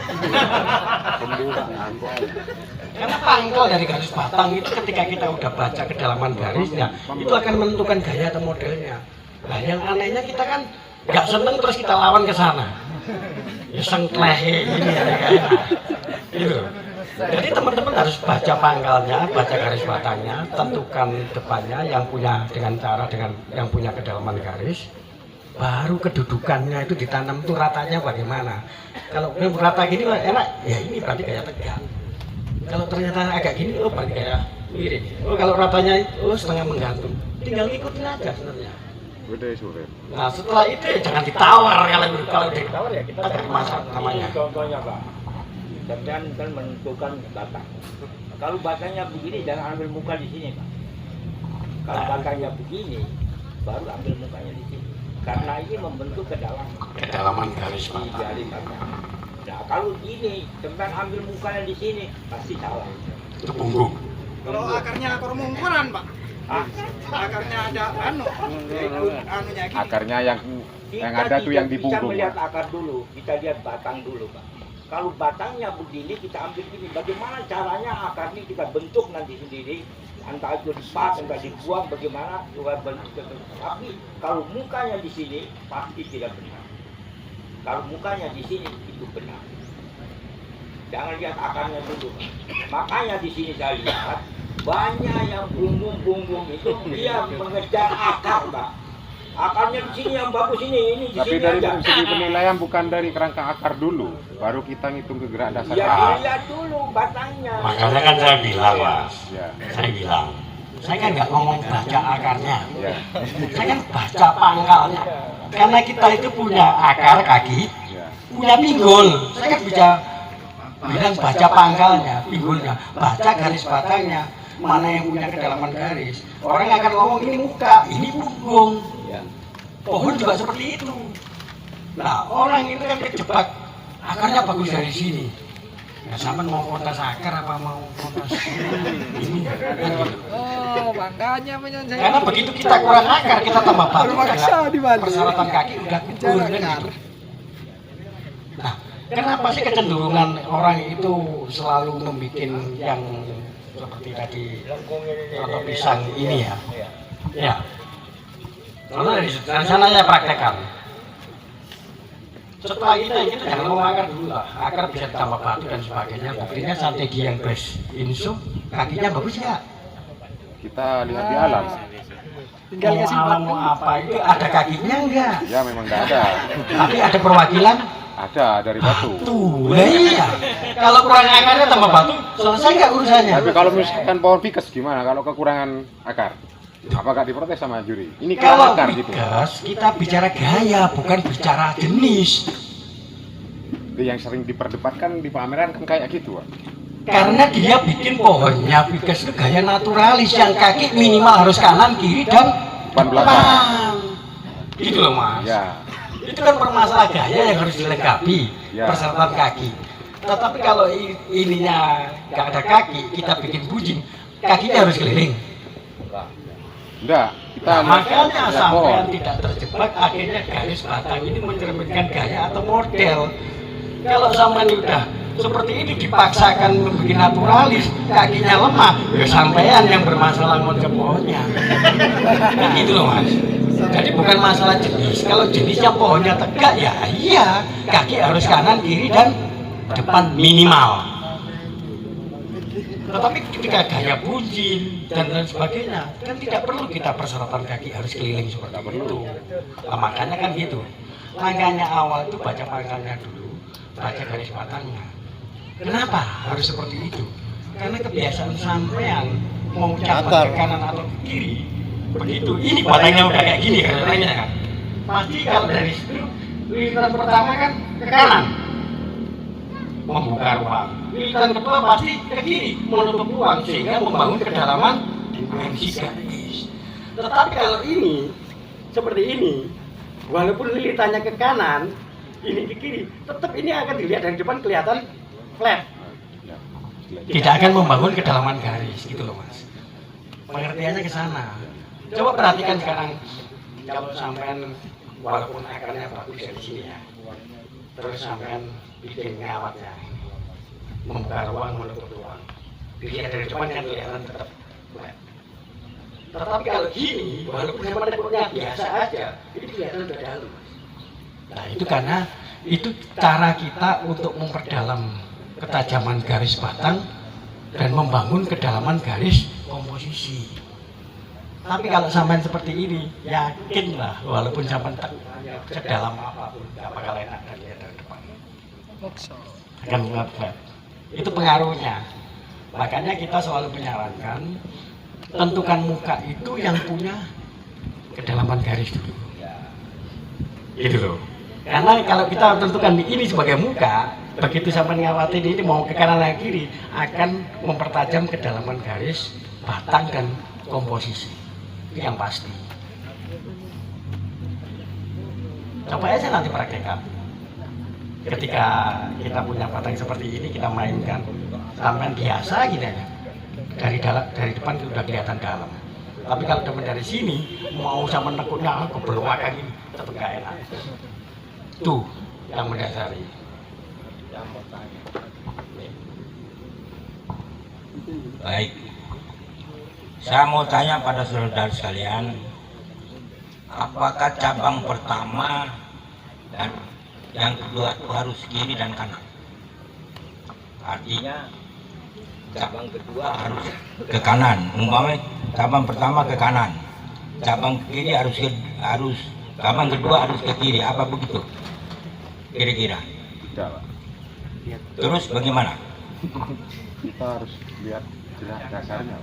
Karena pangkal dari garis batang itu ketika kita udah baca kedalaman garisnya, itu akan menentukan gaya atau modelnya. Nah yang anehnya kita kan nggak seneng terus kita lawan ke sana. Ya sengklehe ini ya kayak gitu. Jadi teman-teman harus baca pangkalnya, baca garis batangnya, tentukan depannya yang punya dengan cara dengan yang punya kedalaman garis. baru kedudukannya itu ditanam itu ratanya bagaimana. Kalau rata gini wah, enak, ya ini berarti kayak tegak. Kalau ternyata agak gini, oh berarti kayak miring. Oh kalau ratanya oh setengah menggantung, tinggal ikutin aja sebenarnya. Nah setelah itu ya jangan ditawar, kalau ditawar ya kita cari masalah namanya. Contohnya Pak, sampean kan menentukan batang. Kalau batangnya begini jangan ambil muka di sini Pak. Kalau batangnya begini, baru ambil mukanya di sini. Karena ini membentuk kedalaman garis batang. Nah kalau gini, sampean ambil mukanya di sini, pasti salah. Itu punggung. Kalau akarnya akar mungkuran, Pak. Akarnya ada anunya gini. Akarnya yang ada tuh yang di Kita punggung. melihat akar dulu, kita lihat batang dulu Pak. Kalau batangnya begini kita ambil gini, bagaimana caranya akar ini kita bentuk nanti sendiri, entah itu dipas, entah dibuang, bagaimana juga bentuk. Tapi kalau mukanya di sini pasti tidak benar. Kalau mukanya di sini itu benar. Jangan lihat akarnya dulu. Makanya di sini saya lihat banyak yang bumbung-bumbung itu dia mengejar akar, Pak. Akarnya di sini yang bagus ini di Tapi sini dari aja. segi penilaian bukan dari kerangka akar dulu, baru kita ngitung ke gerak dasar Ya akar. dilihat dulu batangnya. Makanya kan saya bilang Mas, Ya. saya kan nggak ngomong baca akarnya, Ya. saya kan baca pangkalnya. Karena kita itu punya akar kaki, Ya. punya pinggul. Saya kan bisa bilang baca pangkalnya, pinggulnya, baca garis batangnya, mana yang punya kedalaman garis. Orang akan ngomong ini muka, ini punggung. Pohon juga seperti itu. Nah orang itu kan kejebak, akarnya bagus dari sini. Ya sama mau kontes akar apa mau kontes ini? Oh, makanya menyelesaikan. Karena begitu kita kurang akar, kita tambah batu, persyaratan kaki udah turun kan gitu. Nah, kenapa sih kecenderungan orang itu selalu membuat yang seperti tadi contoh pisang ini ya? Ya. Karena dari sana saya praktekkan. Setelah kita jangan ngomong akar dulu lah. Akar bisa ditambah batu dan sebagainya. Buktinya strategi yang best insum kakinya bagus ya. Kita lihat di alam. Tinggal kasih alam mau apa itu ada kakinya enggak? Ya memang nggak ada. Tapi ada perwakilan Ada dari batu. tuh. Lah iya. Kalau kurang akarnya tambah batu, selesai nggak urusannya? Tapi kalau misalkan pohon fikes gimana? Kalau kekurangan akar, apakah diprotes sama juri? Ini kurang Kalau akar gitu. Vikas, kita bicara gaya, bukan bicara jenis. Itu yang sering diperdebatkan di pameran kan kayak gitu, Pak. Karena dia bikin pohonnya Vikas itu gaya naturalis, yang kaki minimal harus kanan, kiri, dan Depan belakang. Gitu loh Mas. Ya. Itu kan permasalahan gaya yang harus dilengkapi, Ya. persyaratan kaki. Tetapi kalau ininya nggak ada kaki, kita bikin bujing, kakinya harus keliling. Enggak, kita Nah, lihat makanya pohon. sampean tidak terjebak, akhirnya garis batang ini mencerminkan gaya atau model. Kalau sampean udah seperti ini dipaksakan membuat naturalis, kakinya lemah, ya sampean yang bermasalah moncep pohonnya. Nah, gitu loh Mas. Jadi bukan masalah jenis. Kalau jenisnya pohonnya tegak, ya iya, kaki harus kanan, kiri, dan depan minimal. Tetapi ketika gaya bujin dan lain sebagainya, kan tidak perlu kita persyaratan kaki harus keliling seperti itu. Nah, makanya kan gitu. Langkahnya awal itu baca pangkalnya dulu, baca garis batangnya. Kenapa harus seperti itu? Karena kebiasaan sampean mau cabut ke kanan atau ke kiri, begitu. Ini batangnya udah kayak gini katanya kan. Pasti kalau dari situ lilitan pertama kan ke kanan, membuka ruang. Lilitan kedua pasti ke kiri, menutup ruang sehingga membangun kedalaman dimensi garis. Tetapi kalau ini seperti ini, walaupun lilitannya ke kanan, ini ke kiri, tetap ini akan dilihat dari depan kelihatan flat. Tidak akan membangun kedalaman garis, gitu loh Mas. Pengertiannya ke sana. Coba perhatikan sekarang, kalau sampean walaupun akarnya bagus dari sini ya, terus sampean bikin ngawatnya, membuka ruang, menutup ruang, dilihat dari depan kan kelihatan tetap flat. Tetapi kalau gini, walaupun sama tekniknya biasa aja, ini kelihatan udah dalam. Nah itu karena itu cara kita untuk memperdalam ketajaman garis batang dan membangun kedalaman garis komposisi. Tapi kalau sampean seperti ini, yakinlah walaupun sampean sedalam apapun, gak bakal enak dari depan. Akan ngeflat. Itu pengaruhnya. Makanya kita selalu menyarankan tentukan muka itu yang punya kedalaman garis dulu. Gitu loh. Karena kalau kita tentukan ini sebagai muka, begitu sampai ngawatin ini mau ke kanan atau kiri, akan mempertajam kedalaman garis, batang dan komposisi. Itu yang pasti. Coba aja nanti praktekkan. Ketika kita punya batang seperti ini, kita mainkan sampai biasa gitu ya. Dari depan sudah kelihatan dalam. Tapi kalau teman dari sini mau sama nekuknya ke belakang kayak gini, tetap gak enak. Tuh yang mendasari. Baik, saya mau tanya pada saudara sekalian, apakah cabang pertama dan yang kedua itu harus kiri dan kanan? Artinya cabang kedua harus ke kanan, umpamanya cabang pertama ke kanan, cabang kiri harus cabang kedua harus ke kiri, apa begitu kira-kira? Terus bagaimana? Kita harus lihat jelas dasarnya.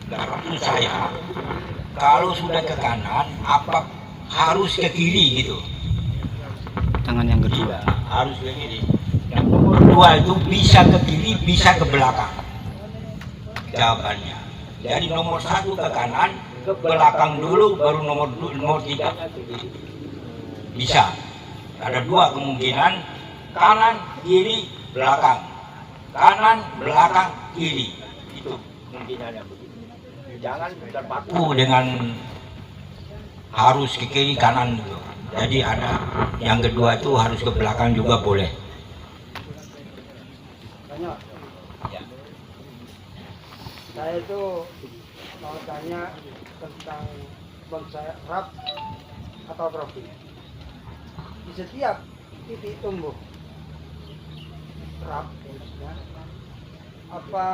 Menurut saya, kalau sudah ke kanan, apa harus ke kiri gitu? Tangan yang kedua. Iya, harus ke kiri. Yang nomor dua itu bisa ke kiri, bisa ke belakang. Jawabannya. Jadi nomor satu ke kanan, ke belakang dulu, baru nomor tiga. Bisa. Ada dua kemungkinan, kanan, kiri, belakang. Kanan, belakang, kiri. Itu kemungkinannya begitu. Jangan terpaku dengan harus ke kiri kanan gitu. Jadi ada yang kedua itu harus ke belakang juga boleh. Ya. Saya itu mau tanya tentang bonsai rap atau trofi. Di setiap titik tumbuh rap, ya, apa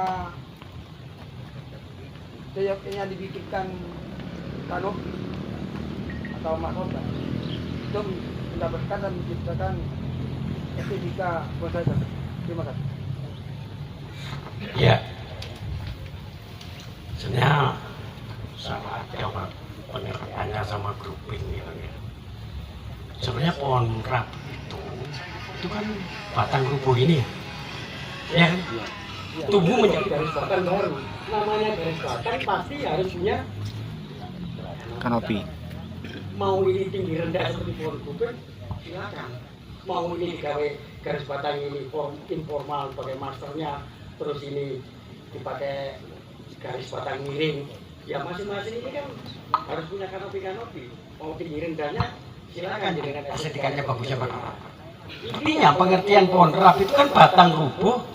seyoknya dibikinkan kanopi atau mahkota untuk mendapatkan dan menciptakan estetika bonsai tersebut. Terima kasih. Ya, sebenarnya sama jawab pengertiannya sama grouping gitu ya. Sebenarnya pohon rap itu kan batang rubuh ini, ya kan? Tumbuh menjadi garis batang baru. Namanya garis batang pasti harus punya Kanopi. Mau ini tinggi rendah seperti pohon kuping, silakan. Mau ini digawe garis batang ini informal pakai masternya, terus ini dipakai garis batang miring, ya masing-masing ini kan harus punya kanopi. Mau tinggi rendahnya silakan, dengan estetikanya bagusnya bagaimana. Intinya pengertian pohon rap itu kan batang rubuh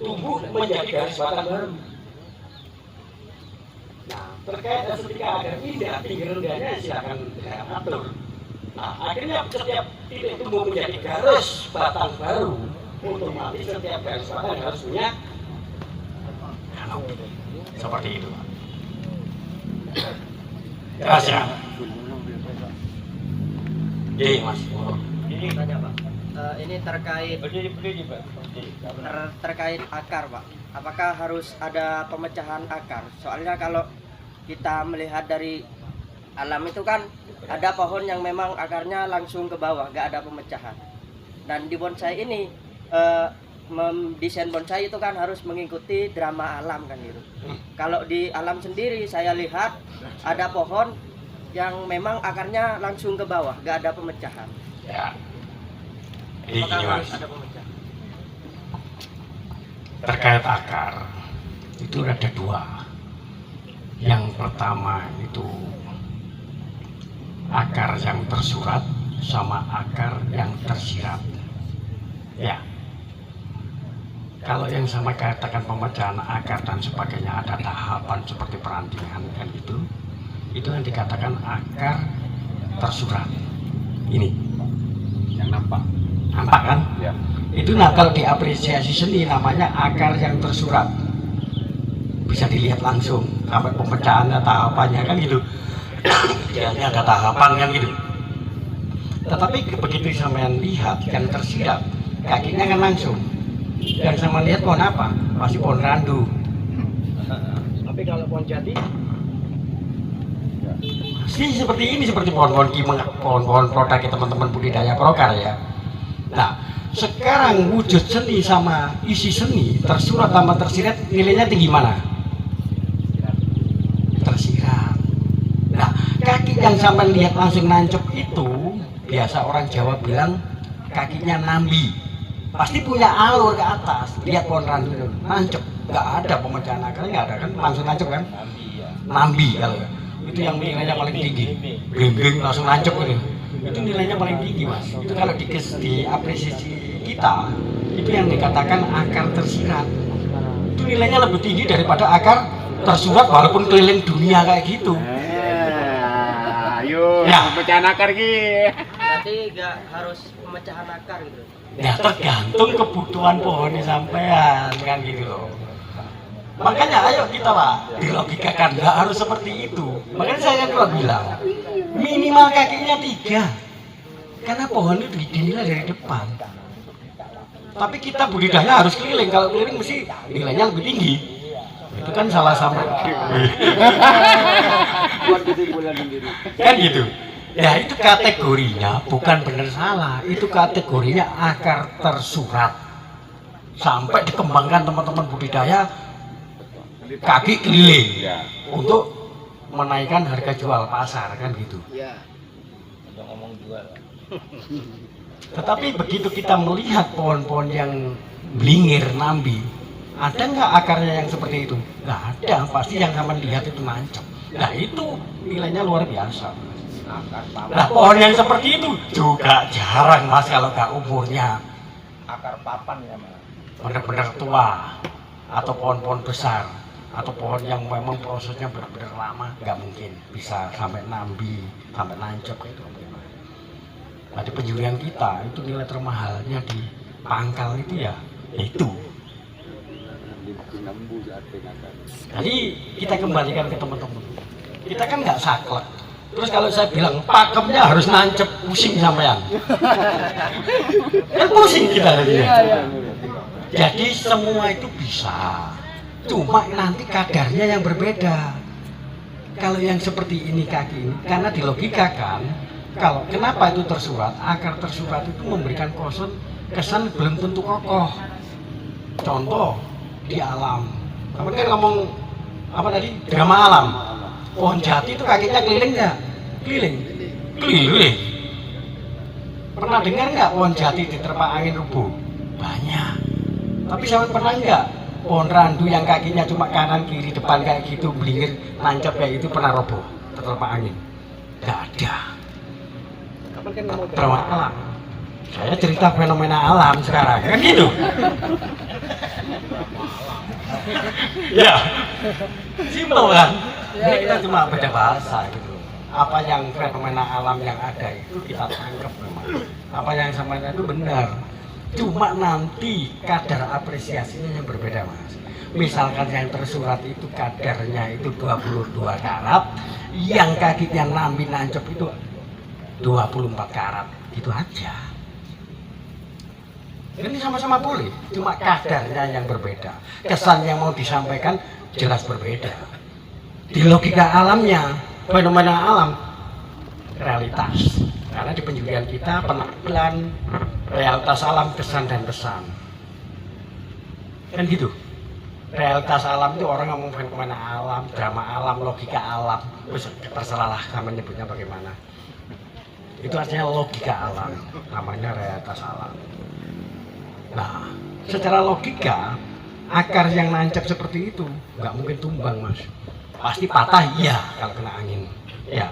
tumbuh menjadi garis batang baru. Nah, terkait estetika agar indah tinggi rendahnya silakan atur. Nah, akhirnya setiap titik tumbuh menjadi garis batang baru, otomatis setiap garis batang harus punya kanopi. Seperti itu. Kasih. Jadi Mas, ini tanya Pak. Ini terkait terkait akar, Pak. Apakah harus ada pemecahan akar? Soalnya kalau kita melihat dari alam itu kan ada pohon yang memang akarnya langsung ke bawah, nggak ada pemecahan. Dan di bonsai ini mendesain bonsai itu kan harus mengikuti drama alam kan gitu. Kalau di alam sendiri saya lihat ada pohon yang memang akarnya langsung ke bawah, nggak ada pemecahan. Ya. Jadi gini Mas, terkait akar itu ada dua. Yang pertama itu akar yang tersurat sama akar yang tersirat. Ya. Kalau yang sama katakan pemecahan akar dan sebagainya ada tahapan seperti perantingan kan itu yang dikatakan akar tersurat. Ini yang nampak kan? Ya. Itu nah kalau diapresiasi seni namanya akar yang tersurat. bisa dilihat langsung sampai pemecahannya, tahapannya kan gitu. Idealnya ada tahapan kan gitu. Tetapi begitu sampean lihat yang tersirat kakinya kan langsung. Yang sama lihat pohon apa? Pasti pohon randu. Tapi kalau pohon jati Sih seperti ini, seperti pohon-pohon kimeng, pohon-pohon produk teman-teman budidaya prokar ya. Nah, sekarang wujud seni sama isi seni tersurat sama tersirat nilainya tinggi mana? Tersirat. Nah, kaki yang sampai lihat langsung nancep itu biasa orang Jawa bilang kakinya nambi. Pasti punya alur ke atas. Lihat pohon randu itu nancep, nggak ada pemecahan akarnya, nggak ada kan, langsung nancep kan? Nambi kalau ya. Itu yang nilainya paling tinggi. Bling-bling langsung nancep ini. Itu nilainya paling tinggi mas. Itu kalau di apresiasi kita itu yang dikatakan akar tersirat. Itu nilainya lebih tinggi daripada akar tersurat walaupun keliling dunia kayak gitu. Ayo, Ya. pecahan akar ki. Berarti nggak harus pemecahan akar gitu. Ya tergantung kebutuhan pohonnya sampean kan gitu loh. Makanya ayo kita lah dilogikakan, nggak harus seperti itu. Makanya saya kan bilang minimal kakinya 3 karena pohon itu dinilai dari depan. Tapi kita budidaya harus keliling, kalau keliling mesti nilainya lebih tinggi. Itu kan salah sama. Kan gitu. Ya itu kategorinya bukan benar salah, itu kategorinya akar tersurat. Sampai dikembangkan teman-teman budidaya kaki keliling untuk menaikkan harga jual pasar kan gitu. Iya. udah ngomong jual. Tetapi begitu kita melihat pohon-pohon yang blingir nambi, ada nggak akarnya yang seperti itu? Nggak ada, pasti yang sama lihat itu nancep. Nah itu nilainya luar biasa. Nah pohon yang seperti itu juga jarang mas kalau nggak umurnya Akar papan ya mas. benar-benar tua atau pohon-pohon besar atau pohon yang memang prosesnya benar-benar lama, nggak mungkin bisa sampai nambi, sampai nancep itu. Nah di penjurian kita itu nilai termahalnya di pangkal itu ya itu. Jadi kita kembalikan ke teman-teman, kita kan nggak saklek. Terus kalau saya bilang pakemnya harus nancep, pusing sampean. Kan pusing kita jadinya. Jadi semua itu bisa, cuma nanti kadarnya yang berbeda. Kalau yang seperti ini kaki ini, karena dilogikakan, kalau kenapa itu tersurat, akar tersurat itu memberikan kesan belum tentu kokoh. Contoh di alam, kamu kan ngomong apa tadi, drama alam. Pohon jati itu kakinya keliling nggak? Keliling. Pernah dengar nggak pohon jati diterpa angin rubuh? Banyak. Tapi saya pernah nggak pohon randu yang kakinya cuma kanan kiri depan kayak gitu blingir nancap kayak itu pernah roboh terterpa angin? Nggak ada. Drama alam. Saya cerita fenomena alam sekarang kan gitu. Ya, simpel kan? Ini kita cuma beda bahasa gitu. Apa yang fenomena alam yang ada itu kita tangkap memang. Apa yang samanya itu benar. Cuma nanti kadar apresiasinya yang berbeda mas. Misalkan yang tersurat itu kadarnya itu 22 karat, yang kakinya nambi nancep itu 24 karat, gitu aja. Ini sama-sama boleh, cuma kadarnya yang berbeda. Kesan yang mau disampaikan jelas berbeda. Di logika alamnya, fenomena alam, realitas. Karena di penjurian kita penampilan realitas alam, kesan dan pesan. Kan gitu. Realitas alam itu orang ngomong fenomena alam, drama alam, logika alam. Terserahlah sama nyebutnya bagaimana. Itu artinya logika alam, namanya realitas alam. Nah, secara logika, akar yang nancap seperti itu nggak mungkin tumbang mas. Pasti patah iya kalau kena angin. Ya.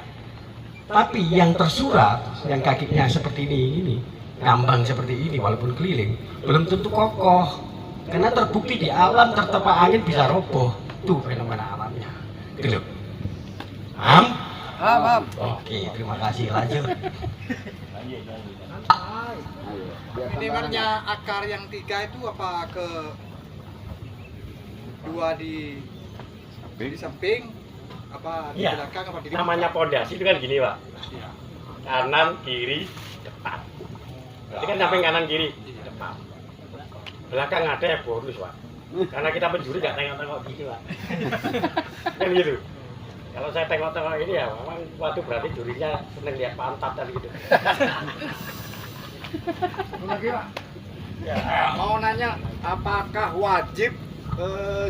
Tapi yang tersurat, yang kakinya seperti ini, ngambang seperti ini walaupun keliling, belum tentu kokoh. Karena terbukti di alam tertempa angin bisa roboh. Itu fenomena alamnya. Gitu. Paham? Paham. Oke, terima kasih. Lanjut. Minimalnya akar yang 3 itu apa ke 2 di Di samping apa di Iya. belakang apa di Namanya pondasi itu kan gini Pak, Iya. kanan kiri depan. Berarti kan samping kanan kiri depan. Belakang ada ya bonus Pak, karena kita penjuri nggak tengok-tengok gini Pak. Kan gitu. Kalau saya tengok-tengok ini ya memang waduh berarti jurinya seneng lihat pantat tadi gitu. Lagi Pak. Mau nanya, apakah wajib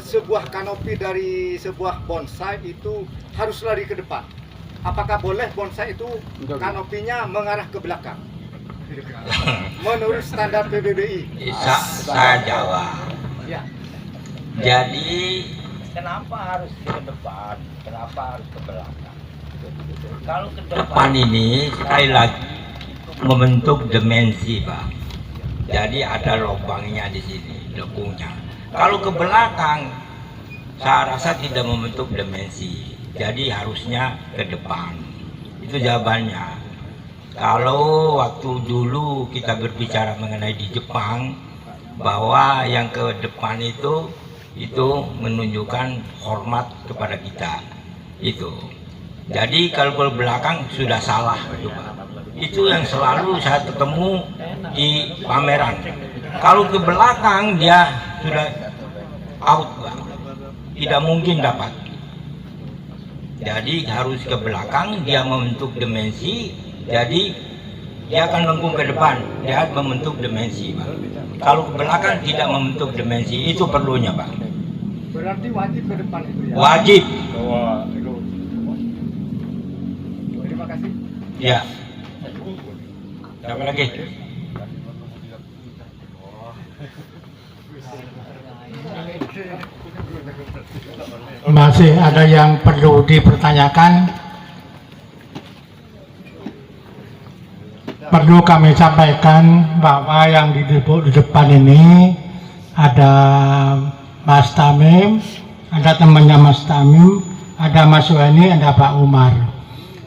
sebuah kanopi dari sebuah bonsai itu harus lari ke depan? Apakah boleh bonsai itu kanopinya mengarah ke belakang? Menurut standar PBBI. Saya jawab. Ya. Jadi kenapa harus ke depan? Kenapa harus ke belakang? Kalau ke Depan ini sekali lagi membentuk dimensi, Pak. Jadi ada lubangnya di sini, lekungnya. Kalau ke belakang, saya rasa tidak membentuk dimensi. Jadi harusnya ke depan. Itu jawabannya. Kalau waktu dulu kita berbicara mengenai di Jepang, bahwa yang ke depan itu menunjukkan hormat kepada kita. Itu. Jadi kalau ke belakang sudah salah, itu Pak. Itu yang selalu saya ketemu di pameran. Kalau ke belakang dia sudah out, Pak. Tidak mungkin dapat. Jadi harus ke belakang, dia membentuk dimensi. Jadi dia akan lengkung ke depan, dia membentuk dimensi, Pak. Kalau ke belakang tidak membentuk dimensi, itu perlunya, Pak. Berarti wajib ke depan itu ya? Wajib. Terima kasih. Ya. Apa lagi? Masih ada yang perlu dipertanyakan? Perlu kami sampaikan bahwa yang di depan ini ada Mas Tamim, ada temannya Mas Tamim, ada Mas Weni, ada Pak Umar.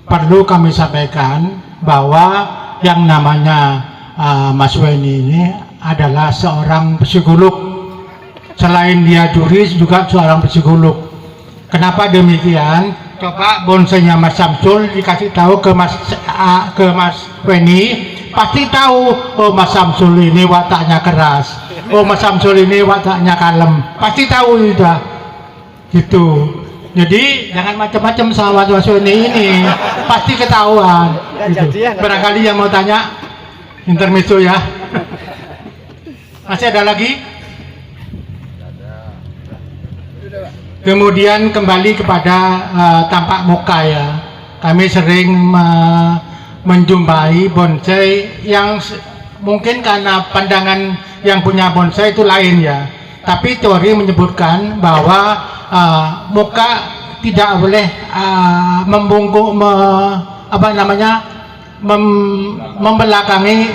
Perlu kami sampaikan bahwa yang namanya Mas Weni ini adalah seorang psikolog. Selain dia juri juga seorang psikolog. Kenapa demikian? Coba bonsainya Mas Samsul dikasih tahu ke Mas Weni, pasti tahu. Oh, Mas Samsul ini wataknya keras. Oh, Mas Samsul ini wataknya kalem. Pasti tahu sudah. Gitu. Jadi jangan macam-macam sama Mas Weni ini, pasti ketahuan. Gitu. Barangkali yang mau tanya, intermezzo ya. Masih ada lagi? Kemudian kembali kepada tampak muka ya. Kami sering menjumpai bonsai yang mungkin karena pandangan yang punya bonsai itu lain ya. Tapi teori menyebutkan bahwa muka tidak boleh membungkuk, membelakangi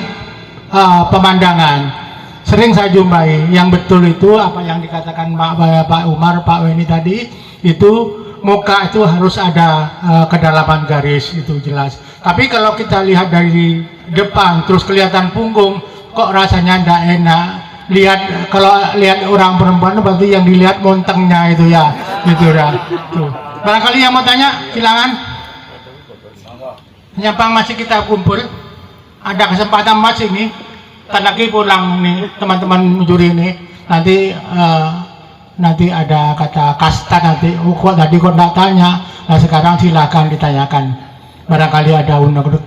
pemandangan. Sering saya jumpai yang betul itu apa yang dikatakan Pak Umar, Pak Weni tadi, itu muka itu harus ada kedalaman garis, itu jelas. Tapi kalau kita lihat dari depan terus kelihatan punggung, kok rasanya tidak enak. Kalau lihat orang perempuan berarti yang dilihat montengnya itu ya, gitu dah. Tuh. Barangkali yang mau tanya, silakan. Nyapang masih kita kumpul, ada kesempatan Mas ini. Ntar lagi pulang nih teman-teman juri ini, nanti ada kata kasta nanti. Oh, kok tadi kok nggak tanya? Nah sekarang silakan ditanyakan. Barangkali ada unek-unek.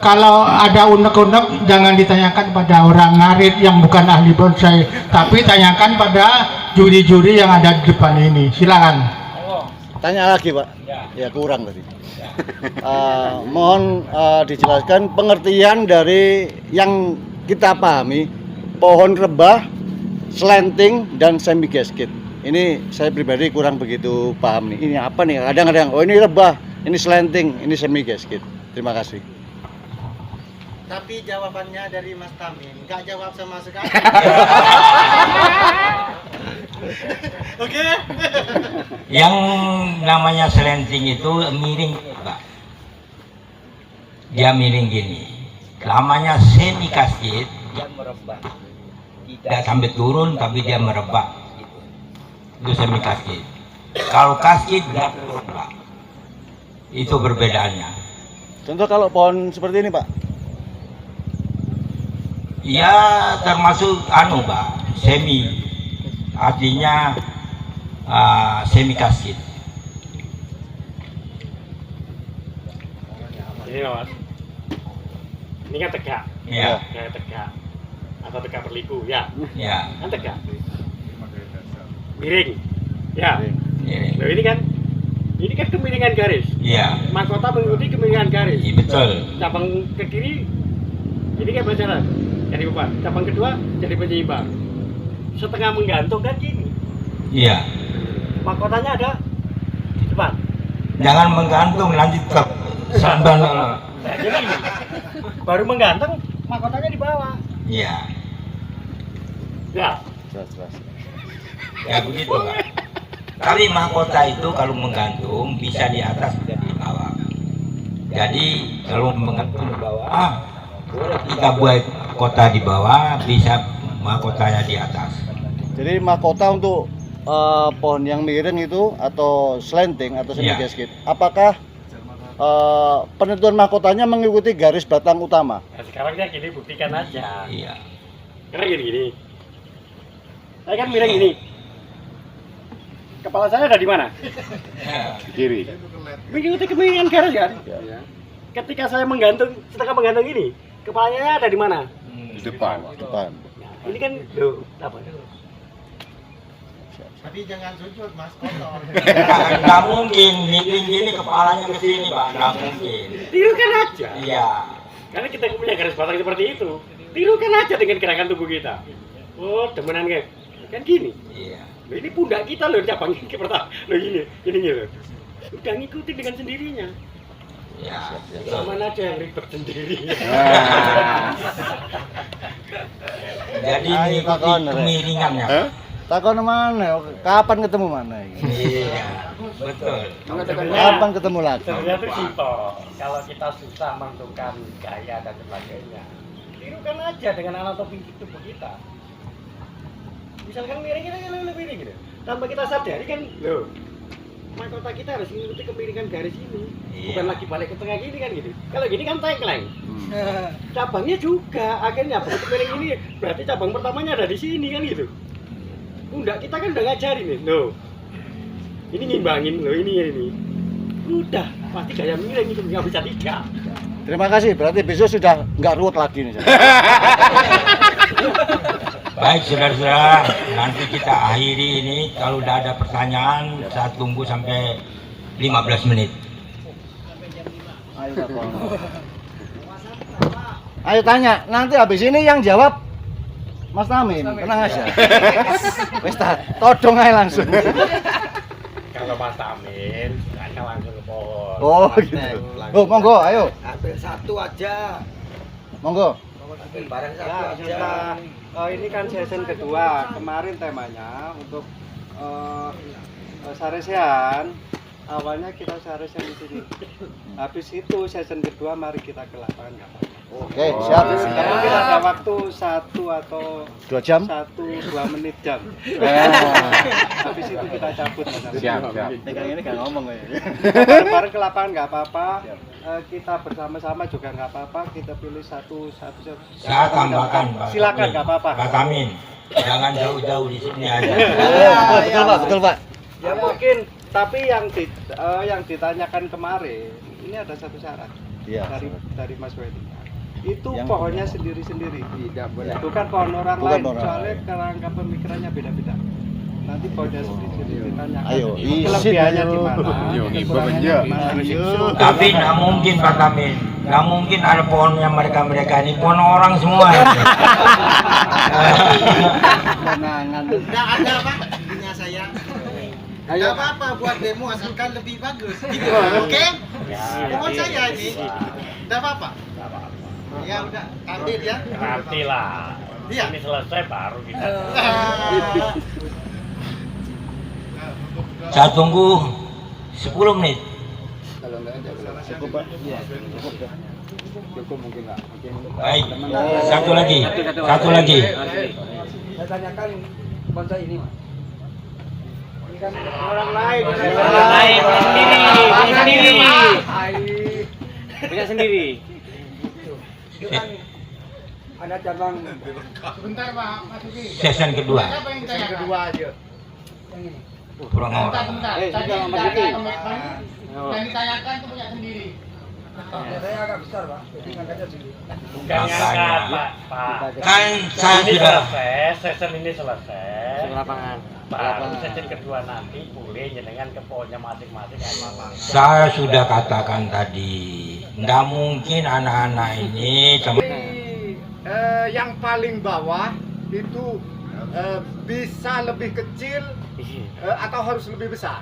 Kalau ada unek-unek jangan ditanyakan pada orang ngarit yang bukan ahli bonsai, tapi tanyakan pada juri-juri yang ada di depan ini. Silakan. Tanya lagi Pak. Ya kurang tadi. Mohon dijelaskan pengertian dari yang kita pahami pohon rebah, slanting, dan semi gasket. Ini saya pribadi kurang begitu paham nih. Ini apa nih? Kadang-kadang oh ini rebah, ini slanting, ini semi gasket. Terima kasih. Tapi jawabannya dari Mas Tamim nggak jawab sama sekali. Oke. Yang namanya slanting itu miring, Pak. Dia miring gini. Namanya semi gasket, dia merebah. tidak sampai turun tapi dia merebah. Itu semi gasket. Kalau kaskit gantung, Pak. Itu perbedaannya. Contoh kalau pohon seperti ini, Pak. Ya termasuk Pak, semi. Artinya semi kaskit. Ini Mas. Ini kan tegak. Iya. Kayak tegak. Atau tegak berliku, ya. Ya. Kan tegak. Miring. Ya. Miring. Loh, ini kan kemiringan garis. Iya. Mahkota mengikuti kemiringan garis. Iya, betul. Cabang ke kiri ini kan berjalan jadi beban. Cabang kedua jadi penyeimbang. Setengah menggantung kan gini. Iya. Mahkotanya ada di depan. Jangan menggantung nanti tetap samban. Nah, jadi baru menggantung mahkotanya di bawah. Iya. Ya. Jelas. Ya begitu, Pak. Kali mahkota itu kalau menggantung bisa di atas bisa di bawah. Jadi kalau menggantung di bawah, kita buat kota di bawah, bisa mahkotanya di atas. Jadi mahkota untuk pohon yang miring itu atau slanting atau semi gasket, apakah penentuan mahkotanya mengikuti garis batang utama? Nah, sekarang kan gini, buktikan aja. Iya. Karena gini. Saya kan miring ini. Kepala saya ada di mana? Kiri. Mengikuti kemiringan garis kan? Ya. Ketika saya menggantung, setengah menggantung ini, kepalanya ada di mana? Di depan. Nah, ini kan, loh, apa? Tapi jangan sujud, Mas, kotor. Nggak mungkin miring gini kepalanya ke sini, Pak. Nggak mungkin. Tirukan aja. Iya. Karena kita punya garis batang seperti itu. Tirukan aja dengan gerakan tubuh kita. Oh, demenan kan gini. Iya. Loh, ini pundak kita loh, cabang ke pertama. Loh ini loh. Udah ngikutin dengan sendirinya. Ya. Sama aja yang ribet sendiri. Jadi mengikuti kemiringannya. Takon mana? Kapan ketemu mana? Iya, betul. Kapan ketemu lagi? Sebenarnya itu simpel. Kalau kita susah menentukan gaya dan sebagainya, tirukan aja dengan anatomi tubuh kita. Misalkan miring kita lebih miring gitu. Tanpa kita sadari kan, loh, mahkota kita harus mengikuti kemiringan garis ini. Bukan lagi balik ke tengah gini kan gitu. Kalau gini kan tengkleng. Cabangnya juga akhirnya begitu miring ini berarti cabang pertamanya ada di sini kan gitu. Pundak kita kan udah ngajarin nih, loh. Ini ngimbangin loh ini. Udah, pasti gaya miring itu nggak bisa tidak. Terima kasih, berarti besok sudah nggak ruwet lagi nih. Baik saudara-saudara, nanti kita akhiri ini. Kalau udah ada pertanyaan, saya tunggu sampai 15 menit. Ayo tanya, nanti habis ini yang jawab Mas Tamin, tenang aja. Wes todong aja langsung. Kalau Mas Tamin, tanya langsung ke pohon. Oh gitu. Oh monggo, ayo. Ambil satu aja. Monggo. Ambil barang satu Ya, aja. sudah. Ini kan season kedua. Kemarin temanya untuk saresean. Awalnya kita saresean di sini. Habis itu season kedua, mari kita ke lapangan. Oke, siap. Sekarang kita ada waktu 1 atau 2 jam. 1-2 menit jam. Habis itu kita cabut. Siap. Pegang ini gak ngomong ya. Bareng-bareng ke lapangan nggak apa-apa. Kita bersama-sama juga nggak apa-apa. Kita pilih satu. Saya tambahkan, Pak. Silakan, nggak apa-apa. Pak Tamin, jangan jauh-jauh di sini aja. Betul Pak. Ya mungkin, tapi yang ditanyakan kemarin ini ada satu syarat. Iya. Dari Mas Wedi. Itu Yang pohonnya sendiri-sendiri. Tidak boleh. Bukan pohon orang Bukan lain. orang Soalnya lain. kerangka pemikirannya beda-beda. Nanti pohonnya sendiri-sendiri ditanyakan. Ayo, Kelebihannya di mana? Ayo, kekurangannya di mana? Tapi nggak mungkin Pak Tamin, nggak mungkin ada pohonnya mereka ini pohon orang semua. Menangan. Tidak ada, Pak. Punya saya. Tidak apa-apa buat demo asalkan lebih bagus. Gitu. Oke? Pohon saya ini. Tidak apa-apa. Ya udah, ambil ya. Nanti lah. Iya. Ini selesai baru kita. Saya tunggu 10 menit. Kalau enggak ada Cukup Pak. cukup mungkin enggak. Baik, satu lagi. Saya tanyakan bonsai ini. Ini Orang lain sendiri. Punya sendiri. Itu kan ada cabang. Sebentar Pak, masuki. Season kedua. Siapa yang tanya? Kedua aja. Kurang orang. Bentar. Tadi ada komitmen dan ditanyakan itu punya sendiri. Saya agak besar Pak, jadi ngangkatnya sendiri. Makanya kan saya sudah season ini selesai. Lapangan. Baru season kedua nanti boleh jenengan ke pohonnya masing-masing. saya sudah katakan tadi, nggak mungkin anak-anak ini Yang paling bawah itu bisa lebih kecil atau harus lebih besar?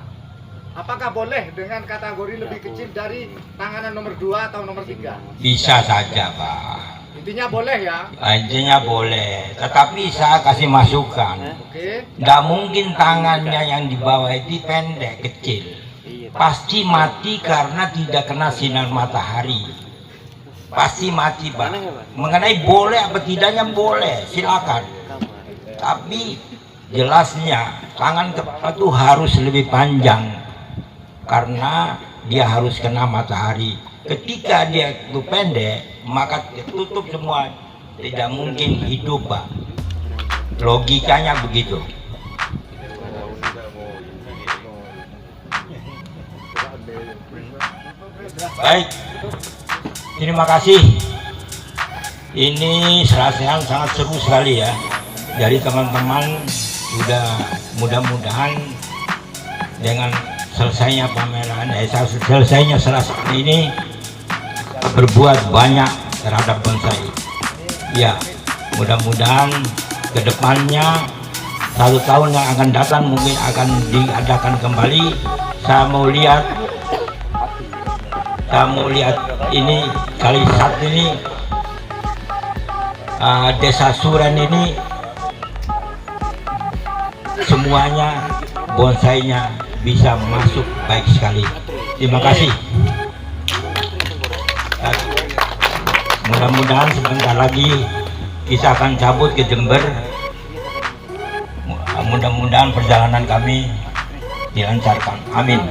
Apakah boleh dengan kategori lebih kecil dari tanganan nomor 2 atau nomor 3? bisa saja Pak. Intinya boleh ya? Intinya boleh, tetapi saya kasih masukan. Oke. Nggak mungkin tangannya yang di bawah itu pendek kecil, pasti mati karena tidak kena sinar matahari. Pasti mati Pak. Mengenai boleh apa tidaknya boleh, silakan. Tapi jelasnya tangan itu harus lebih panjang karena dia harus kena matahari. Ketika dia itu pendek, maka tutup semua, tidak mungkin hidup Pak. Logikanya begitu. Baik, terima kasih. Ini serasian sangat seru sekali ya. Dari teman-teman sudah mudah-mudahan dengan selesainya pameran, selesainya serasi ini berbuat banyak terhadap bonsai. Ya, mudah-mudahan kedepannya 1 tahun yang akan datang mungkin akan diadakan kembali. Saya mau lihat ini kali saat ini Desa Suren ini semuanya bonsainya bisa masuk baik sekali. Terima kasih. Mudah-mudahan sebentar lagi kita akan cabut ke Jember. Mudah-mudahan perjalanan kami dilancarkan. Amin.